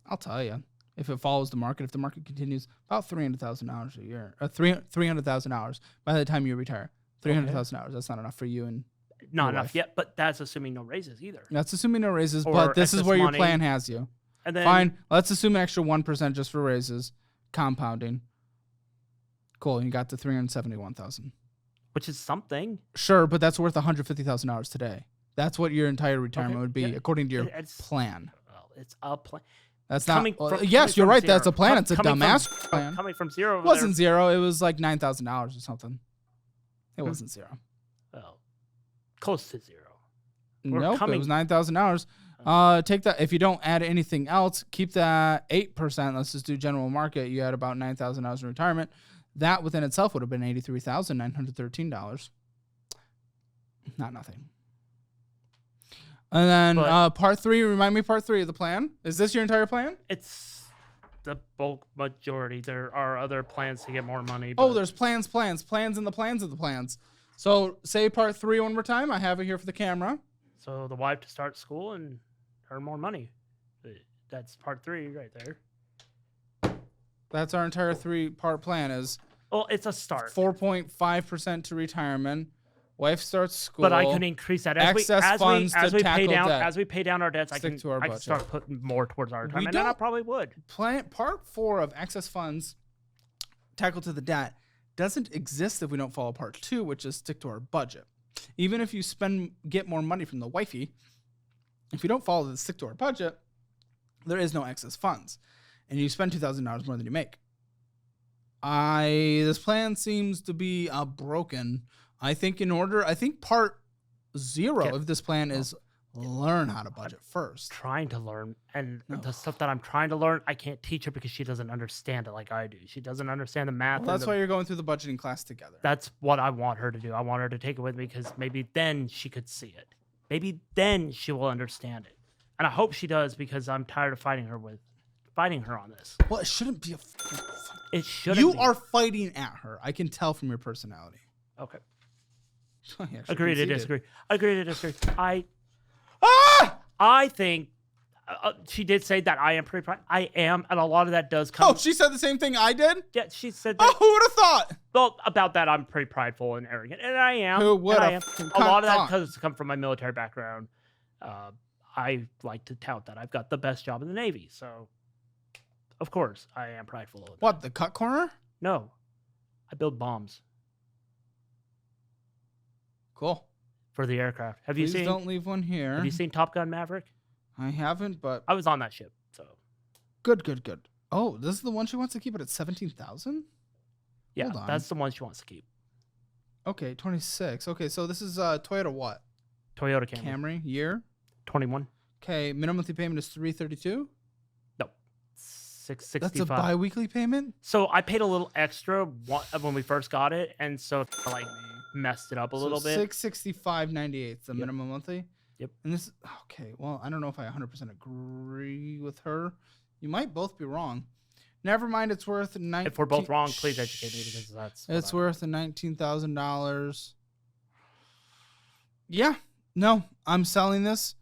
I'll tell you. If it follows the market, if the market continues, about $300,000 a year, $300,000 by the time you retire. $300,000. That's not enough for you and not your enough wife. yet, but that's assuming no raises either. That's assuming no raises, Or but this is excess where your money. plan has you. And then Fine. Let's assume an extra 1% just for raises, compounding. Cool. And you got the $371,000. which is something. Sure, but that's worth $150,000 today. That's what your entire retirement would be, yeah. according to your It's- plan. Well, it's a plan. That's Coming not. from- Yes, coming you're from right. That's zero. a plan. It's a Coming from- dumbass plan. Coming from zero. It wasn't zero. It was like $9,000 or something. It wasn't zero. Well, close to zero. Nope, it coming- was $9,000. Take that. If you don't add anything else, keep that 8%. Let's just do general market. You had about $9,000 in retirement. That within itself would have been $83,913. Not nothing. And then part 3. Remind me, part 3 of the plan. Is this your entire plan? It's the bulk majority. There are other plans to get more money. Oh, but- there's plans, and the plans of the plans. So say part 3 one more time. I have it here for the camera. So the wife to start school and earn more money. That's part 3 right there. That's our entire 3-part plan. Is Well, it's a start. 4.5% to retirement. Wife starts school. But I can increase that Excess funds to tackle debt. As we pay down our debts. I Stick can to our I can budget. start putting more towards our retirement, and I don't- probably would. Part 4 of excess funds tackle to the debt doesn't exist if we don't follow part 2, which is stick to our budget. Even if you get more money from the wifey, if you don't follow the stick to our budget, there is no excess funds, and you spend $2,000 more than you make. This plan seems to be broken. I think part 0 of this plan is learn how to budget first. Trying to learn, and the stuff that I'm trying to learn, I can't teach her because she doesn't understand it like I do. She doesn't understand the math. Well, that's why you're going through the budgeting class together. That's what I want her to do. I want her to take it with me because maybe then she could see it. Maybe then she will understand it. And I hope she does because I'm tired of fighting her on this. Well, it shouldn't be a fight. It shouldn't You be. are fighting at her. I can tell from your personality. Okay. I actually Agree to conceded. disagree. Agree to disagree. Ah! I think she did say that I am pretty proud. I am, and a lot of that does come. Oh, she said the same thing I did? Yeah, she said Oh, that. who would have thought? Well, about that, I'm pretty prideful and arrogant, and I am. Who would and I have am. A lot of that thought? does come from my military background. I like to tout that I've got the best job in the Navy, so of course I am prideful of that. What, the cut corner? No, I build bombs Cool. for the aircraft. Have Please you seen? don't leave one here. Have you seen Top Gun Maverick? I haven't, but I was on that ship, so good. Oh, this is the one she wants to keep it at 17,000? yeah, Hold on. that's the one she wants to keep. Okay, 26. Okay, so this is Toyota what? Toyota Camry. Camry year. 21. Okay, minimum monthly payment is $332. No, 665. That's a bi-weekly payment? So I paid a little extra when we first got it, and so I like messed it up a little bit. $665.98 the minimum monthly. Yep. And this okay. Well, I don't know if I 100% agree with her. You might both be wrong. Never mind. It's worth If we're both wrong, please educate me because that's. what It's I- worth $19,000. Yeah. No, I'm selling this.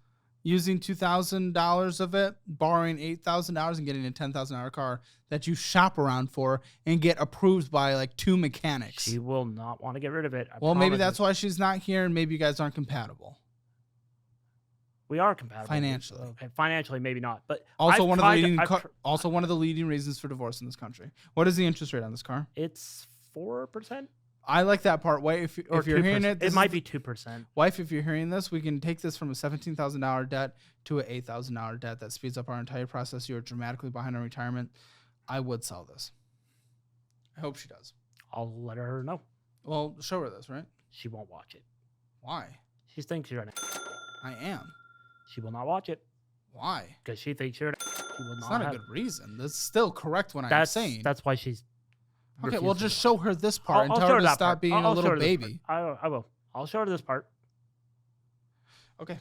using $2,000 of it, borrowing $8,000 and getting a $10,000 car that you shop around for and get approved by like 2 mechanics. She will not want to get rid of it. Well, maybe that's why she's not here, and maybe you guys aren't compatible. We are compatible financially. Okay, financially maybe not, but also one of the leading reasons for divorce in this country. What is the interest rate on this car? It's 4%. I like that part. Wait, if you're hearing it, it might be 2%. Wife, if you're hearing this, we can take this from a $17,000 debt to an $8,000 debt. That speeds up our entire process. You're dramatically behind on retirement. I would sell this. I hope she does. I'll let her know. Well, show her this, right? She won't watch it. Why? She thinks you're an. I am. She will not watch it. Why? Because she thinks you're an. It's not a good reason. That's still correct what I'm saying. That's why she's. Okay, well, just show her this part and tell her to stop being a little baby. I will. I'll show her this part. Okay.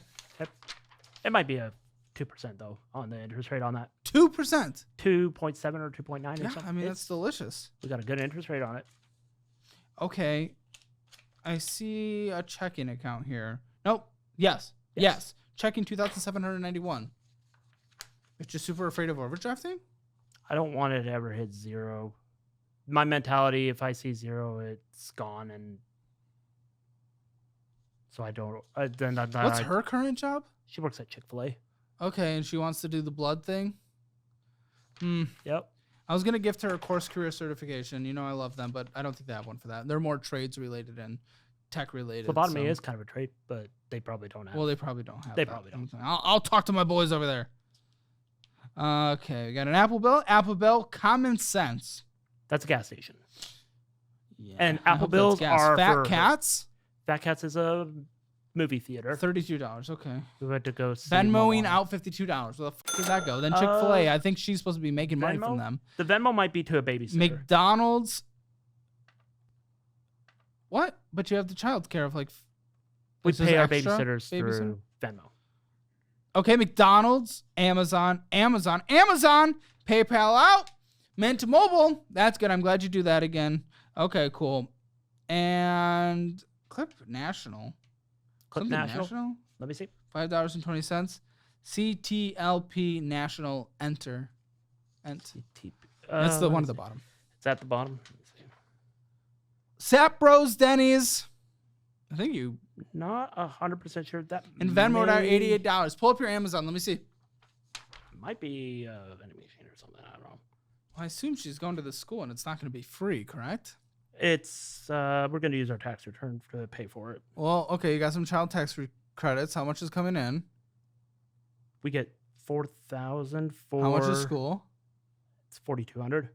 It might be a 2% though on the interest rate on that. 2%. 2.7 or 2.9 or something. I mean that's delicious. We got a good interest rate on it. Okay. I see a checking account here. Nope. Yes. Checking 2,791. You're just super afraid of overdrafting? I don't want it to ever hit 0. My mentality, if I see 0, it's gone, and so I don't. What's her current job? She works at Chick-fil-A. Okay, and she wants to do the blood thing. Yep. I was gonna gift her a course career certification. You know I love them, but I don't think they have one for that. They're more trades related and tech related. Phlebotomy is kind of a trade, but they probably don't have. Well, they probably don't have. They probably don't. I'll talk to my boys over there. Okay, we got an Apple Bill. Apple Bill, common sense. That's a gas station. Yeah, and Apple Bills are Fat Cats. Fat Cats is a movie theater. $32. Okay. We had to go. Venmoing out $52. Where the fuck does that go? Then Chick-fil-A. I think she's supposed to be making money from them. The Venmo might be to a babysitter. McDonald's. What? But you have the child care of like. We pay our babysitters through Venmo. Okay, McDonald's, Amazon, PayPal out, Mint Mobile. That's good. I'm glad you do that again. Okay, cool. And Clip National. Clip National? Let me see. $5.20. CTLP National Enter. That's the one at the bottom. It's at the bottom. Let me see. Sap Bros Denny's. I think you. Not 100% sure that. And Venmo at $88. Pull up your Amazon. Let me see. Might be vending machine or something. I don't know. Well, I assume she's going to the school and it's not going to be free, correct? It's we're going to use our tax return to pay for it. Well, okay, you got some child tax credits. How much is coming in? We get $4,000 for. How much is school? It's $4,200.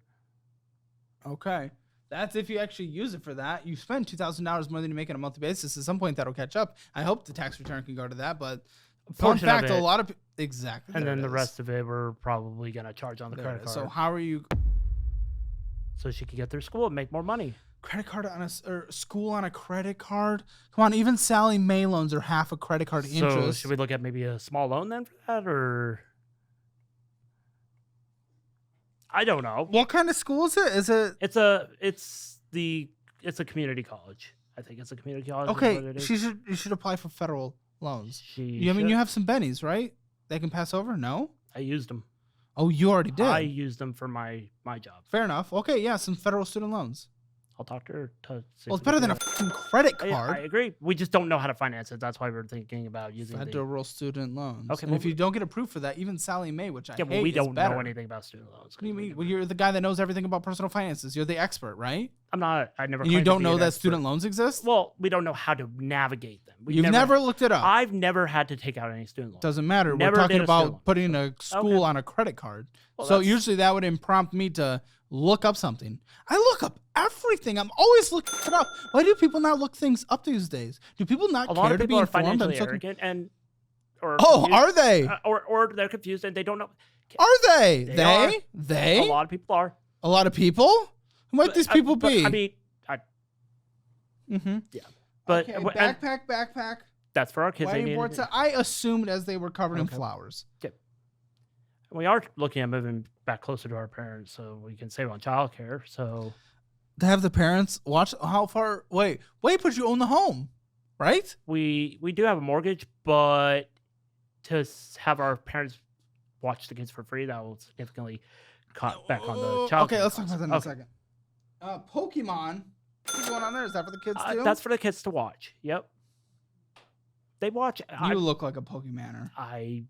Okay. That's if you actually use it for that. You spend $2,000 more than you make on a monthly basis. At some point, that'll catch up. I hope the tax return can go to that. But fun fact, a lot of exactly. And then the rest of it, we're probably gonna charge on the credit card. So how are you? So she can get through school and make more money. Credit card on or school on a credit card? Come on, even Sally Mae loans are half a credit card interest. So should we look at maybe a small loan then for that, or? I don't know. What kind of school is it? Is it? It's a community college. I think it's a community college. Okay, you should apply for federal loans. I mean, you have some bennies, right? They can pass over. No, I used them. Oh, you already did. I used them for my job. Fair enough. Okay, yeah, some federal student loans. I'll talk to her. Well, it's better than a fucking credit card. I agree. We just don't know how to finance it. That's why we're thinking about using federal student loans. Okay, and if you don't get approved for that, even Sally Mae, which I hate, we don't know anything about student loans. What do you mean? Well, you're the guy that knows everything about personal finances. You're the expert, right? I'm not. I never. And you don't know that student loans exist? Well, we don't know how to navigate them. You've never looked it up. I've never had to take out any student loans. Doesn't matter. We're talking about putting a school on a credit card. Well, so usually that would prompt me to look up something. I look up everything. I'm always looking it up. Why do people not look things up these days? Do people not care to be informed? A lot of people are financially arrogant and. Are they? Or they're confused and they don't know. Are they? They? A lot of people are. A lot of people? Who might these people be? I mean, yeah. But okay, backpack. That's for our kids. I assumed as they were covered in flowers. Okay. We are looking at moving back closer to our parents so we can save on childcare. So to have the parents watch how far. Wait, but you own the home, right? We do have a mortgage, but have our parents watch the kids for free, that will significantly cut back on the child. Okay, let's talk about that in a second. Pokemon. What's going on there? Is that for the kids too? That's for the kids to watch. Yep. They watch. You look like a Pokemaner. I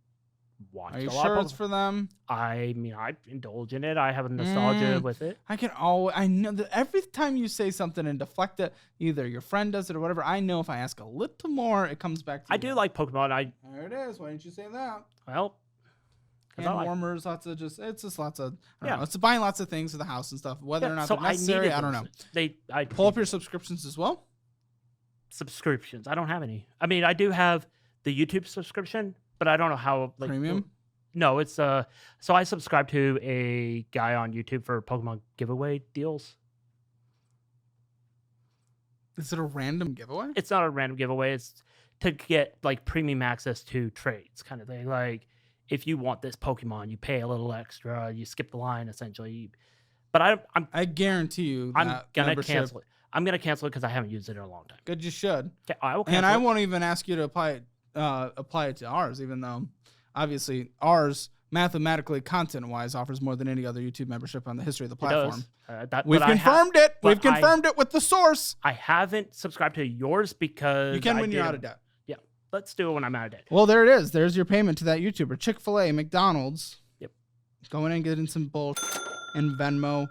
watch. Are you sure it's for them? I mean, I indulge in it. I have a nostalgia with it. I know that every time you say something and deflect it, either your friend does it or whatever. I know if I ask a little more, it comes back to you. I do like Pokemon. There it is. Why didn't you say that? Well, hand warmers, lots of lots of it's buying lots of things for the house and stuff. Whether or not they're necessary, I don't know. I pull up your subscriptions as well. Subscriptions. I don't have any. I mean, I do have the YouTube subscription, but I don't know how premium. No, it's so I subscribe to a guy on YouTube for Pokemon giveaway deals. Is it a random giveaway? It's not a random giveaway. It's to get like premium access to trades, kind of thing. Like, if you want this Pokemon, you pay a little extra. You skip the line, essentially. But I guarantee you, I'm gonna cancel it. I'm gonna cancel it because I haven't used it in a long time. Good, you should. Okay, I will cancel and I won't even ask you to apply it to ours, even though obviously ours mathematically, content-wise, offers more than any other YouTube membership on the history of the platform. We've confirmed it. We've confirmed it with the source. I haven't subscribed to yours because you can when you're out of debt. Yeah, let's do it when I'm out of debt. Well, there it is. There's your payment to that YouTuber. Chick-fil-A, McDonald's. Yep. Going in and getting some bullshit and Venmo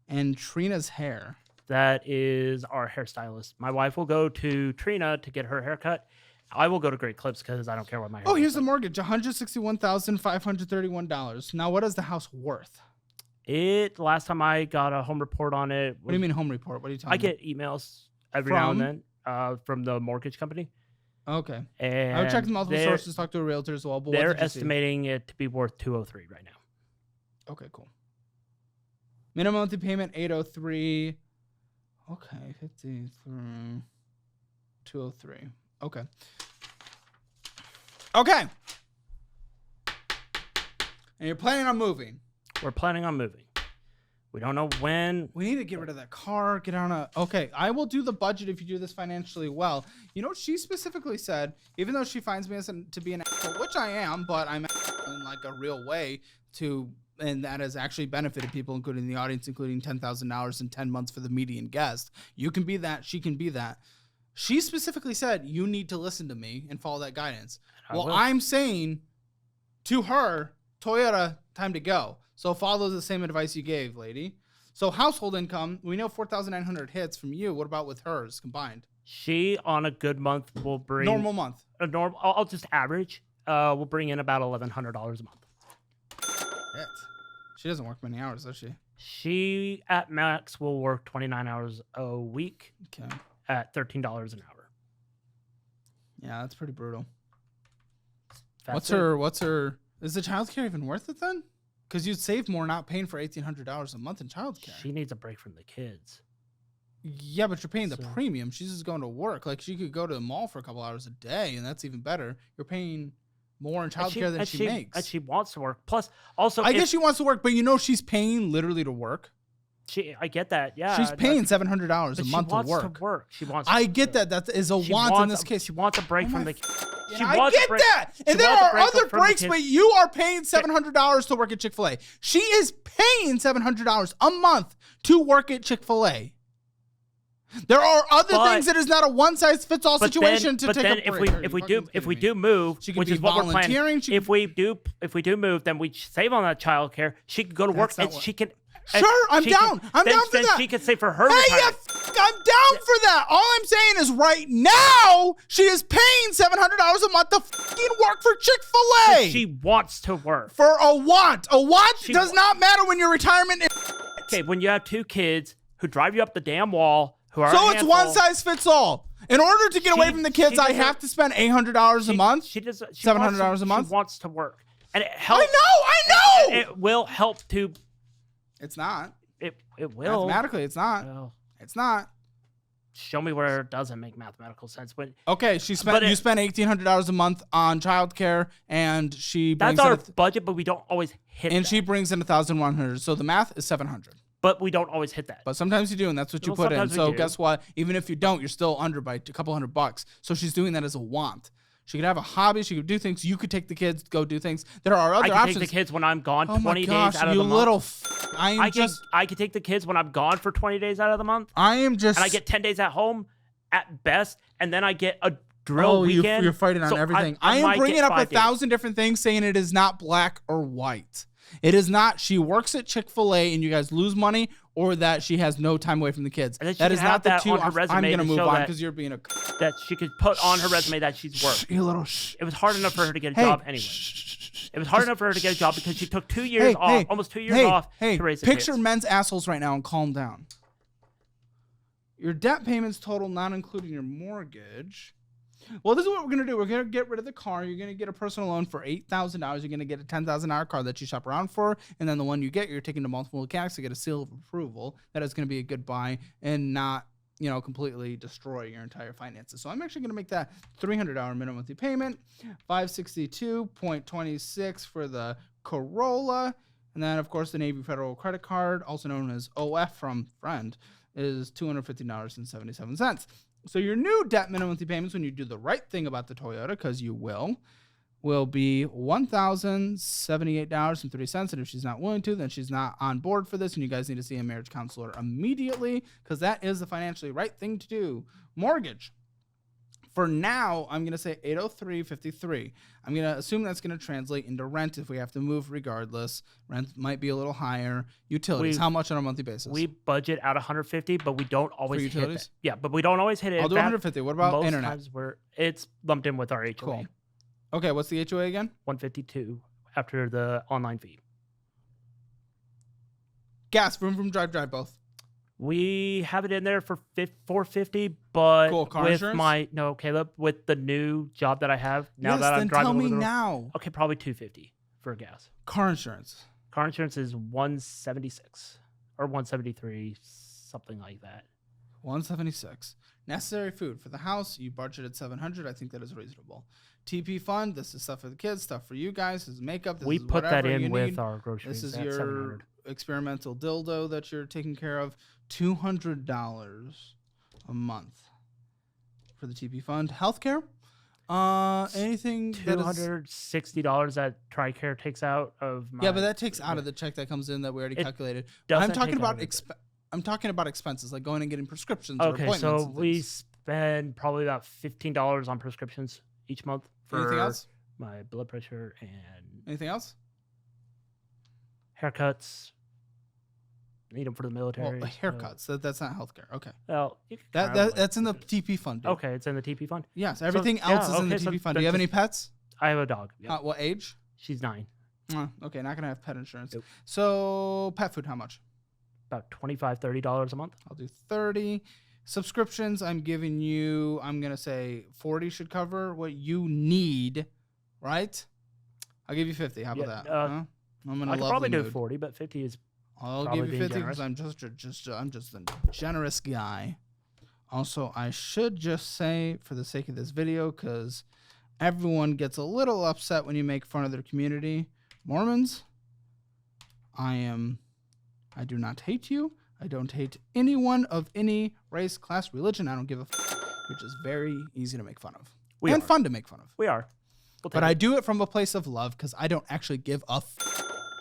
and Trina's hair. That is our hairstylist. My wife will go to Trina to get her haircut. I will go to Great Clips because I don't care what my hair Oh, here's the mortgage, $161,531. Now, what is the house worth? Last time I got a home report on it. What do you mean home report? What are you talking about? I get emails every now and then from the mortgage company. Okay. And I would check multiple sources, talk to a realtor as well. But they're estimating it to be worth $203 right now. Okay, cool. Minimum monthly payment, $803. Okay, 50 through 203. Okay. Okay. And you're planning on moving. We're planning on moving. We don't know when. We need to get rid of that car, get on a... Okay, I will do the budget if you do this financially well. You know what she specifically said? Even though she finds me to be an asshole, which I am, but I'm in like a real way to... And that has actually benefited people, including the audience, including $10,000 in 10 months for the median guest. You can be that. She can be that. She specifically said, you need to listen to me and follow that guidance. Well, I'm saying to her, Toyota, time to go. So follow the same advice you gave, lady. So household income, we know 4,900 hits from you. What about with hers combined? She, on a good month, will bring... Normal month. I'll just average. We'll bring in about $1,100 a month. Shit. She doesn't work many hours, does she? She, at max, will work 29 hours a week. Okay. At $13 an hour. Yeah, that's pretty brutal. What's her? Is the childcare even worth it then? Because you'd save more not paying for $1,800 a month in childcare. She needs a break from the kids. Yeah, but you're paying the premium. She's just going to work. Like, she could go to the mall for a couple hours a day, and that's even better. You're paying more in childcare than she makes. And she wants to work. Plus, also... I guess she wants to work, but you know she's paying literally to work. I get that, yeah. She's paying $700 a month to work. She wants. I get that. That is a want in this case. She wants a break from the. I get that. And there are other breaks, but you are paying $700 to work at Chick-fil-A. She is paying $700 a month to work at Chick-fil-A. There are other things that is not a one size fits all situation to take a break. If we do move, which is what we're planning. If we do move, then we save on that childcare. She can go to work and she can. Sure, I'm down. I'm down for that. Then she can say for her. Hey, yeah, I'm down for that. All I'm saying is right now, she is paying $700 a month to fucking work for Chick-fil-A. She wants to work. For a want. A want does not matter when your retirement is. Okay, when you have two kids who drive you up the damn wall, who are so it's one size fits all. In order to get away from the kids, I have to spend $800 a month. $700 a month. She wants to work, and it helps. I know. It will help to. It's not. It will. Mathematically, it's not. Well, it's not. Show me where it doesn't make mathematical sense. But okay, you spent $1,800 a month on childcare, and she brings that's our budget, but we don't always hit. And she brings in 1,100, so the math is 700. But we don't always hit that. But sometimes you do, and that's what you put in. So guess what? Even if you don't, you're still under by a couple $100. So she's doing that as a want. She could have a hobby. She could do things. You could take the kids, go do things. There are other I can options. take the kids when I'm gone 20 gosh, days out of the month. Little I can take the kids when I'm gone for 20 days out of the month. And I get 10 days at home at best, and then I get a drill weekend. You're fighting on everything. I am bringing up 1,000 different things saying it is not black or white. It is not she works at Chick-fil-A and you guys lose money, or that she has no time away from the kids. That is not the two. I'm going to move on because you're being that she could put on her resume that she's worked. You little It was hard enough for her to get a job anyway. It was hard enough for her to get a job because she took 2 years off, almost 2 years off to raise the Picture kids. men's assholes right now and calm down. Your debt payments total, not including your mortgage. Well, this is what we're going to do. We're going to get rid of the car. You're going to get a personal loan for $8,000. You're going to get a $10,000 car that you shop around for. And then the one you get, you're taking to multiple mechanics to get a seal of approval. That is going to be a good buy and not, completely destroy your entire finances. So I'm actually going to make that $300 minimum monthly payment, $562.26 for the Corolla. And then, of course, the Navy Federal Credit Card, also known as OF from Friend, is $250.77. So your new debt minimum monthly payments, when you do the right thing about the Toyota, because you will be $1,078.30. And if she's not willing to, then she's not on board for this. And you guys need to see a marriage counselor immediately, because that is the financially right thing to do. Mortgage. For now, I'm going to say $803.53. I'm going to assume that's going to translate into rent if we have to move regardless. Rent might be a little higher. Utilities, how much on a monthly basis? We budget out $150, but we don't always hit it. Yeah, but we don't always hit it. I'll do $150. What about most internet? Times it's lumped in with our HOA. Cool. Okay, what's the HOA again? $152 after the online fee. Gas, vroom, drive, both. We have it in there for $450, but cool. Car with insurance? Caleb, with the new job that I have now that I'm driving. Tell me now. Okay, probably $250 for gas. Car insurance. Car insurance is $176 or $173, something like that. $176. Necessary food for the house. You budgeted $700. I think that is reasonable. TP fund. This is stuff for the kids. Stuff for you guys. This is makeup. This we is put that in with need. our groceries. This is your experimental dildo that you're taking care of. $200 a month for the TP fund. Healthcare. Anything $260 that TRICARE takes out of my. Yeah, but that takes out of the check that comes in that we already calculated. I'm talking about expenses, like going and getting prescriptions. Okay, or so we spend probably about $15 on prescriptions each month for anything else? My blood pressure and anything else? Haircuts. Need them for the military. Well, haircuts. That's not healthcare. Okay. Well, that's in the TP fund. Dude. Okay, it's in the TP fund. Yes, everything else is in the TP fund. Do you have any pets? I have a dog. Yep. What age? She's 9. Okay, not gonna have pet insurance. Nope. So pet food, how much? About $25, $30 a month. I'll do 30. Subscriptions, I'm giving you. I'm gonna say 40 should cover what you need, right? I'll give you 50. How about that? I'm gonna. I could probably do 40, but 50 is. I'll give you 50 because I'm just a generous guy. Also, I should just say, for the sake of this video, because everyone gets a little upset when you make fun of their community. Mormons, I do not hate you. I don't hate anyone of any race, class, religion. I don't give a You're just very easy to make fun of. And fun to make fun of. We are. But I do it from a place of love because I don't actually give a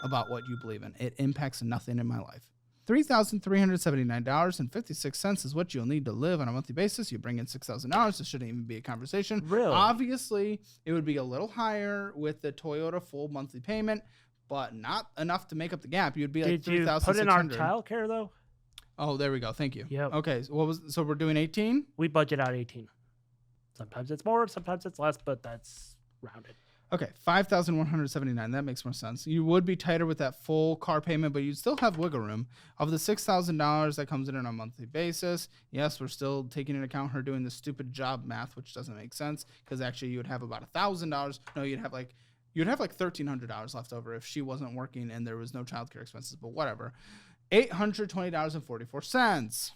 about what you believe in. It impacts nothing in my life. $3,379.56 is what you'll need to live on a monthly basis. You bring in $6,000. This shouldn't even be a conversation. Really? Obviously, it would be a little higher with the Toyota full monthly payment, but not enough to make up the gap. You'd be like $3,600. Did you put in our childcare though? Oh, there we go. Thank you. Yep. Okay. So we're doing 18? We budget out 18. Sometimes it's more, sometimes it's less, but that's rounded. Okay, $5,179. That makes more sense. You would be tighter with that full car payment, but you'd still have wiggle room. Of the $6,000 that comes in on a monthly basis, yes, we're still taking into account her doing the stupid job math, which doesn't make sense because actually you would have about $1,000. No, you'd have like $1,300 left over if she wasn't working and there was no childcare expenses, but whatever. $820.44.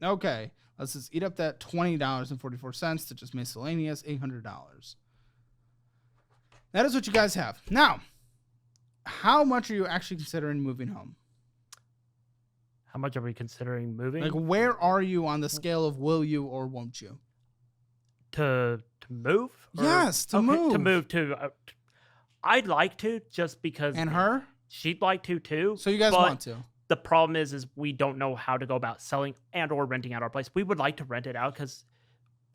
Okay, let's just eat up that $20.44 to just miscellaneous $800. That is what you guys have. Now, how much are you actually considering moving home? How much are we considering moving? Like, where are you on the scale of will you or won't you? To move? Yes, to move. To move to. I'd like to, just because. And her? She'd like to too. So you guys want to? The problem is we don't know how to go about selling and or renting out our place. We would like to rent it out because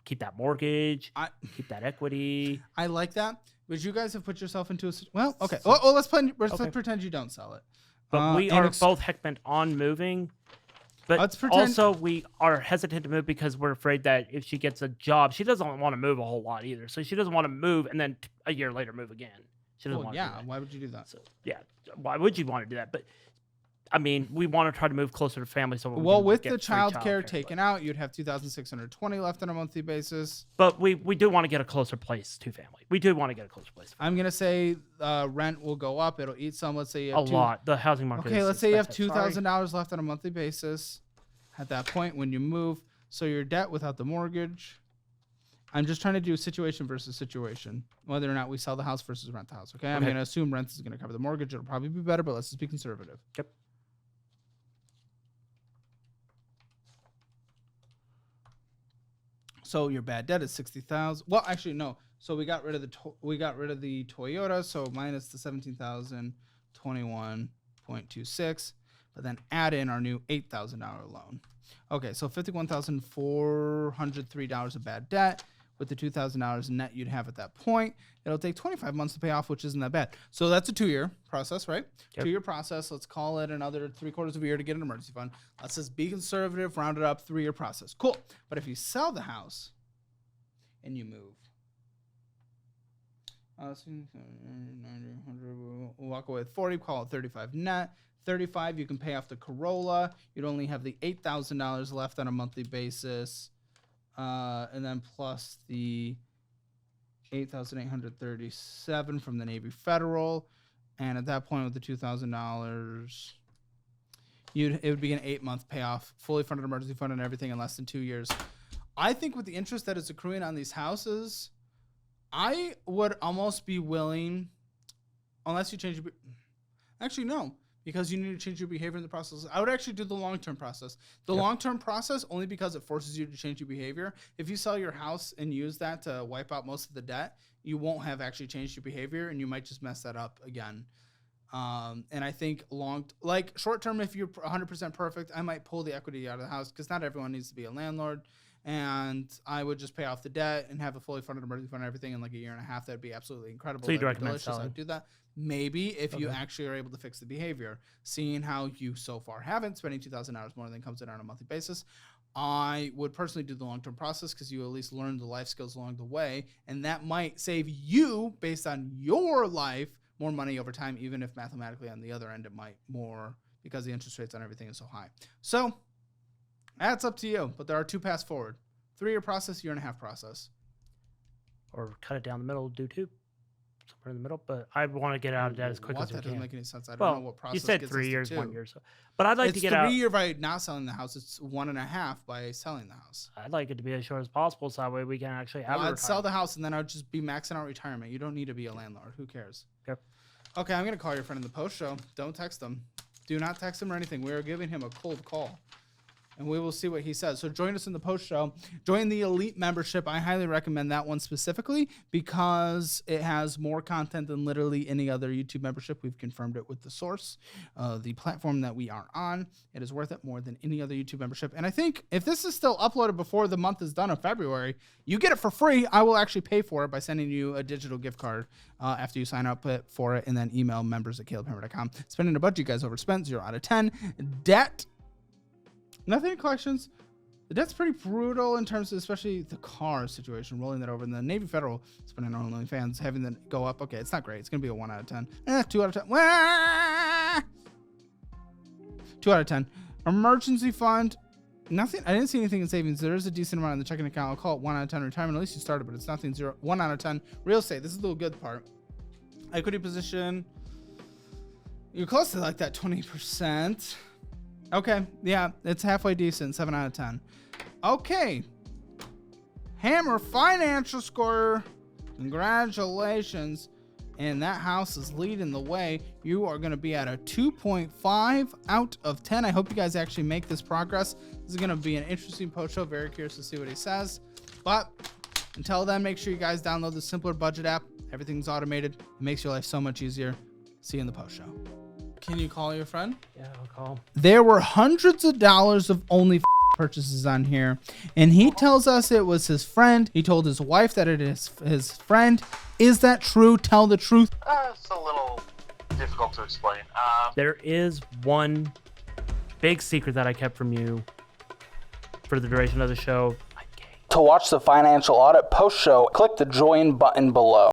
keep that mortgage, keep that equity. I like that. But you guys have put yourself into a... Well, okay. Let's pretend you don't sell it. But we are both heck-bent on moving. But also we are hesitant to move because we're afraid that if she gets a job, she doesn't want to move a whole lot either. So she doesn't want to move and then a year later move again. She doesn't want to do that. Why would you do that? So, yeah, why would you want to do that? But I mean, we want to try to move closer to family. So with the child care taken out, you'd have $2,620 left on a monthly basis. But we do want to get a closer place to family. We do want to get a closer place. I'm gonna say rent will go up. It'll eat some. Let's say you have lot. The housing market. Okay, let's say you have $2,000 left on a monthly basis. At that point, when you move, so your debt without the mortgage. I'm just trying to do situation versus situation, whether or not we sell the house versus rent the house. Okay, I'm gonna assume rent is gonna cover the mortgage. It'll probably be better, but let's just be conservative. Yep. So your bad debt is 60,000. Well, actually no. So we got rid of the Toyota. So minus the 17,021.26, but then add in our new $8,000 loan. Okay, so $51,403 of bad debt. With the $2,000 net you'd have at that point, it'll take 25 months to pay off, which isn't that bad. So that's a 2-year process, right? Yep. 2-year process. Let's call it another 3/4 of a year to get an emergency fund. Let's just be conservative, round it up, 3-year process. Cool. But if you sell the house and you move, we'll walk away with 40, call it 35 net. 35, you can pay off the Corolla. You'd only have the $8,000 left on a monthly basis. And then plus the $8,837 from the Navy Federal, and at that point with the $2,000, it would be an 8-month payoff, fully funded emergency fund and everything in less than 2 years. I think with the interest that is accruing on these houses, I would almost be willing, unless you change your, actually no. Because you need to change your behavior in the process. I would actually do the long-term process. The long-term process, only because it forces you to change your behavior. If you sell your house and use that to wipe out most of the debt, you won't have actually changed your behavior, and you might just mess that up again. And I think short-term, if you're 100% perfect, I might pull the equity out of the house because not everyone needs to be a landlord. And I would just pay off the debt and have a fully funded emergency fund and everything in like a year and a half. That'd be absolutely incredible. So you'd recommend selling? I would do that. Maybe if you actually are able to fix the behavior, seeing how you so far haven't, spending $2,000 more than comes in on a monthly basis, I would personally do the long-term process because you at least learn the life skills along the way, and that might save you, based on your life, more money over time, even if mathematically on the other end it might more because the interest rates on everything is so high. So that's up to you, but there are 2 paths forward. 3-year process, 1.5-year process. Or cut it down the middle, do 2. Somewhere in the middle, but I want to get out of debt as quick as we can. That doesn't make any sense. I don't know what process. You said 3 years, 1 year, so. But I'd like to get out. It's 3 year by not selling the house. It's 1.5 by selling the house. I'd like it to be as short as possible, so that way we can actually have. I'd sell the house and then I'd just be maxing out retirement. You don't need to be a landlord. Who cares? Yep. Okay, I'm gonna call your friend in the post show. Don't text him. Do not text him or anything. We are giving him a cold call. And we will see what he says. So join us in the post show. Join the Elite membership. I highly recommend that one specifically because it has more content than literally any other YouTube membership. We've confirmed it with the source, the platform that we are on. It is worth it more than any other YouTube membership. And I think if this is still uploaded before the month is done of February, you get it for free. I will actually pay for it by sending you a digital gift card after you sign up for it, and then email members@calebhammer.com. Spending a budget you guys overspent, 0 out of 10. Debt. Nothing in collections. The debt's pretty brutal in terms of especially the car situation, rolling that over. And the Navy Federal, spending on OnlyFans, having that go up. Okay, it's not great. It's going to be a 1 out of 10. 2 out of 10. 2 out of 10. Emergency fund. Nothing. I didn't see anything in savings. There is a decent amount in the checking account. I'll call it 1 out of 10. Retirement. At least you started, but it's nothing. 1 out of 10. Real estate. This is the good part. Equity position. You're close to like that 20%. Okay, yeah, it's halfway decent, 7 out of 10. Okay, Hammer financial score, congratulations. And that house is leading the way. You are going to be at a 2.5 out of 10. I hope you guys actually make this progress. This is going to be an interesting post show. Very curious to see what he says. But Until then, make sure you guys download the Simpler Budget app. Everything's automated. It makes your life so much easier. See you in the post show. Can you call your friend? Yeah, I'll call. There were hundreds of dollars of Onlyf purchases on here, and he tells us it was his friend. He told his wife that it is his friend. Is that true? Tell the truth. It's a little difficult to explain. There is one big secret that I kept from you for the duration of the show. To watch the financial audit post show, click the join button below.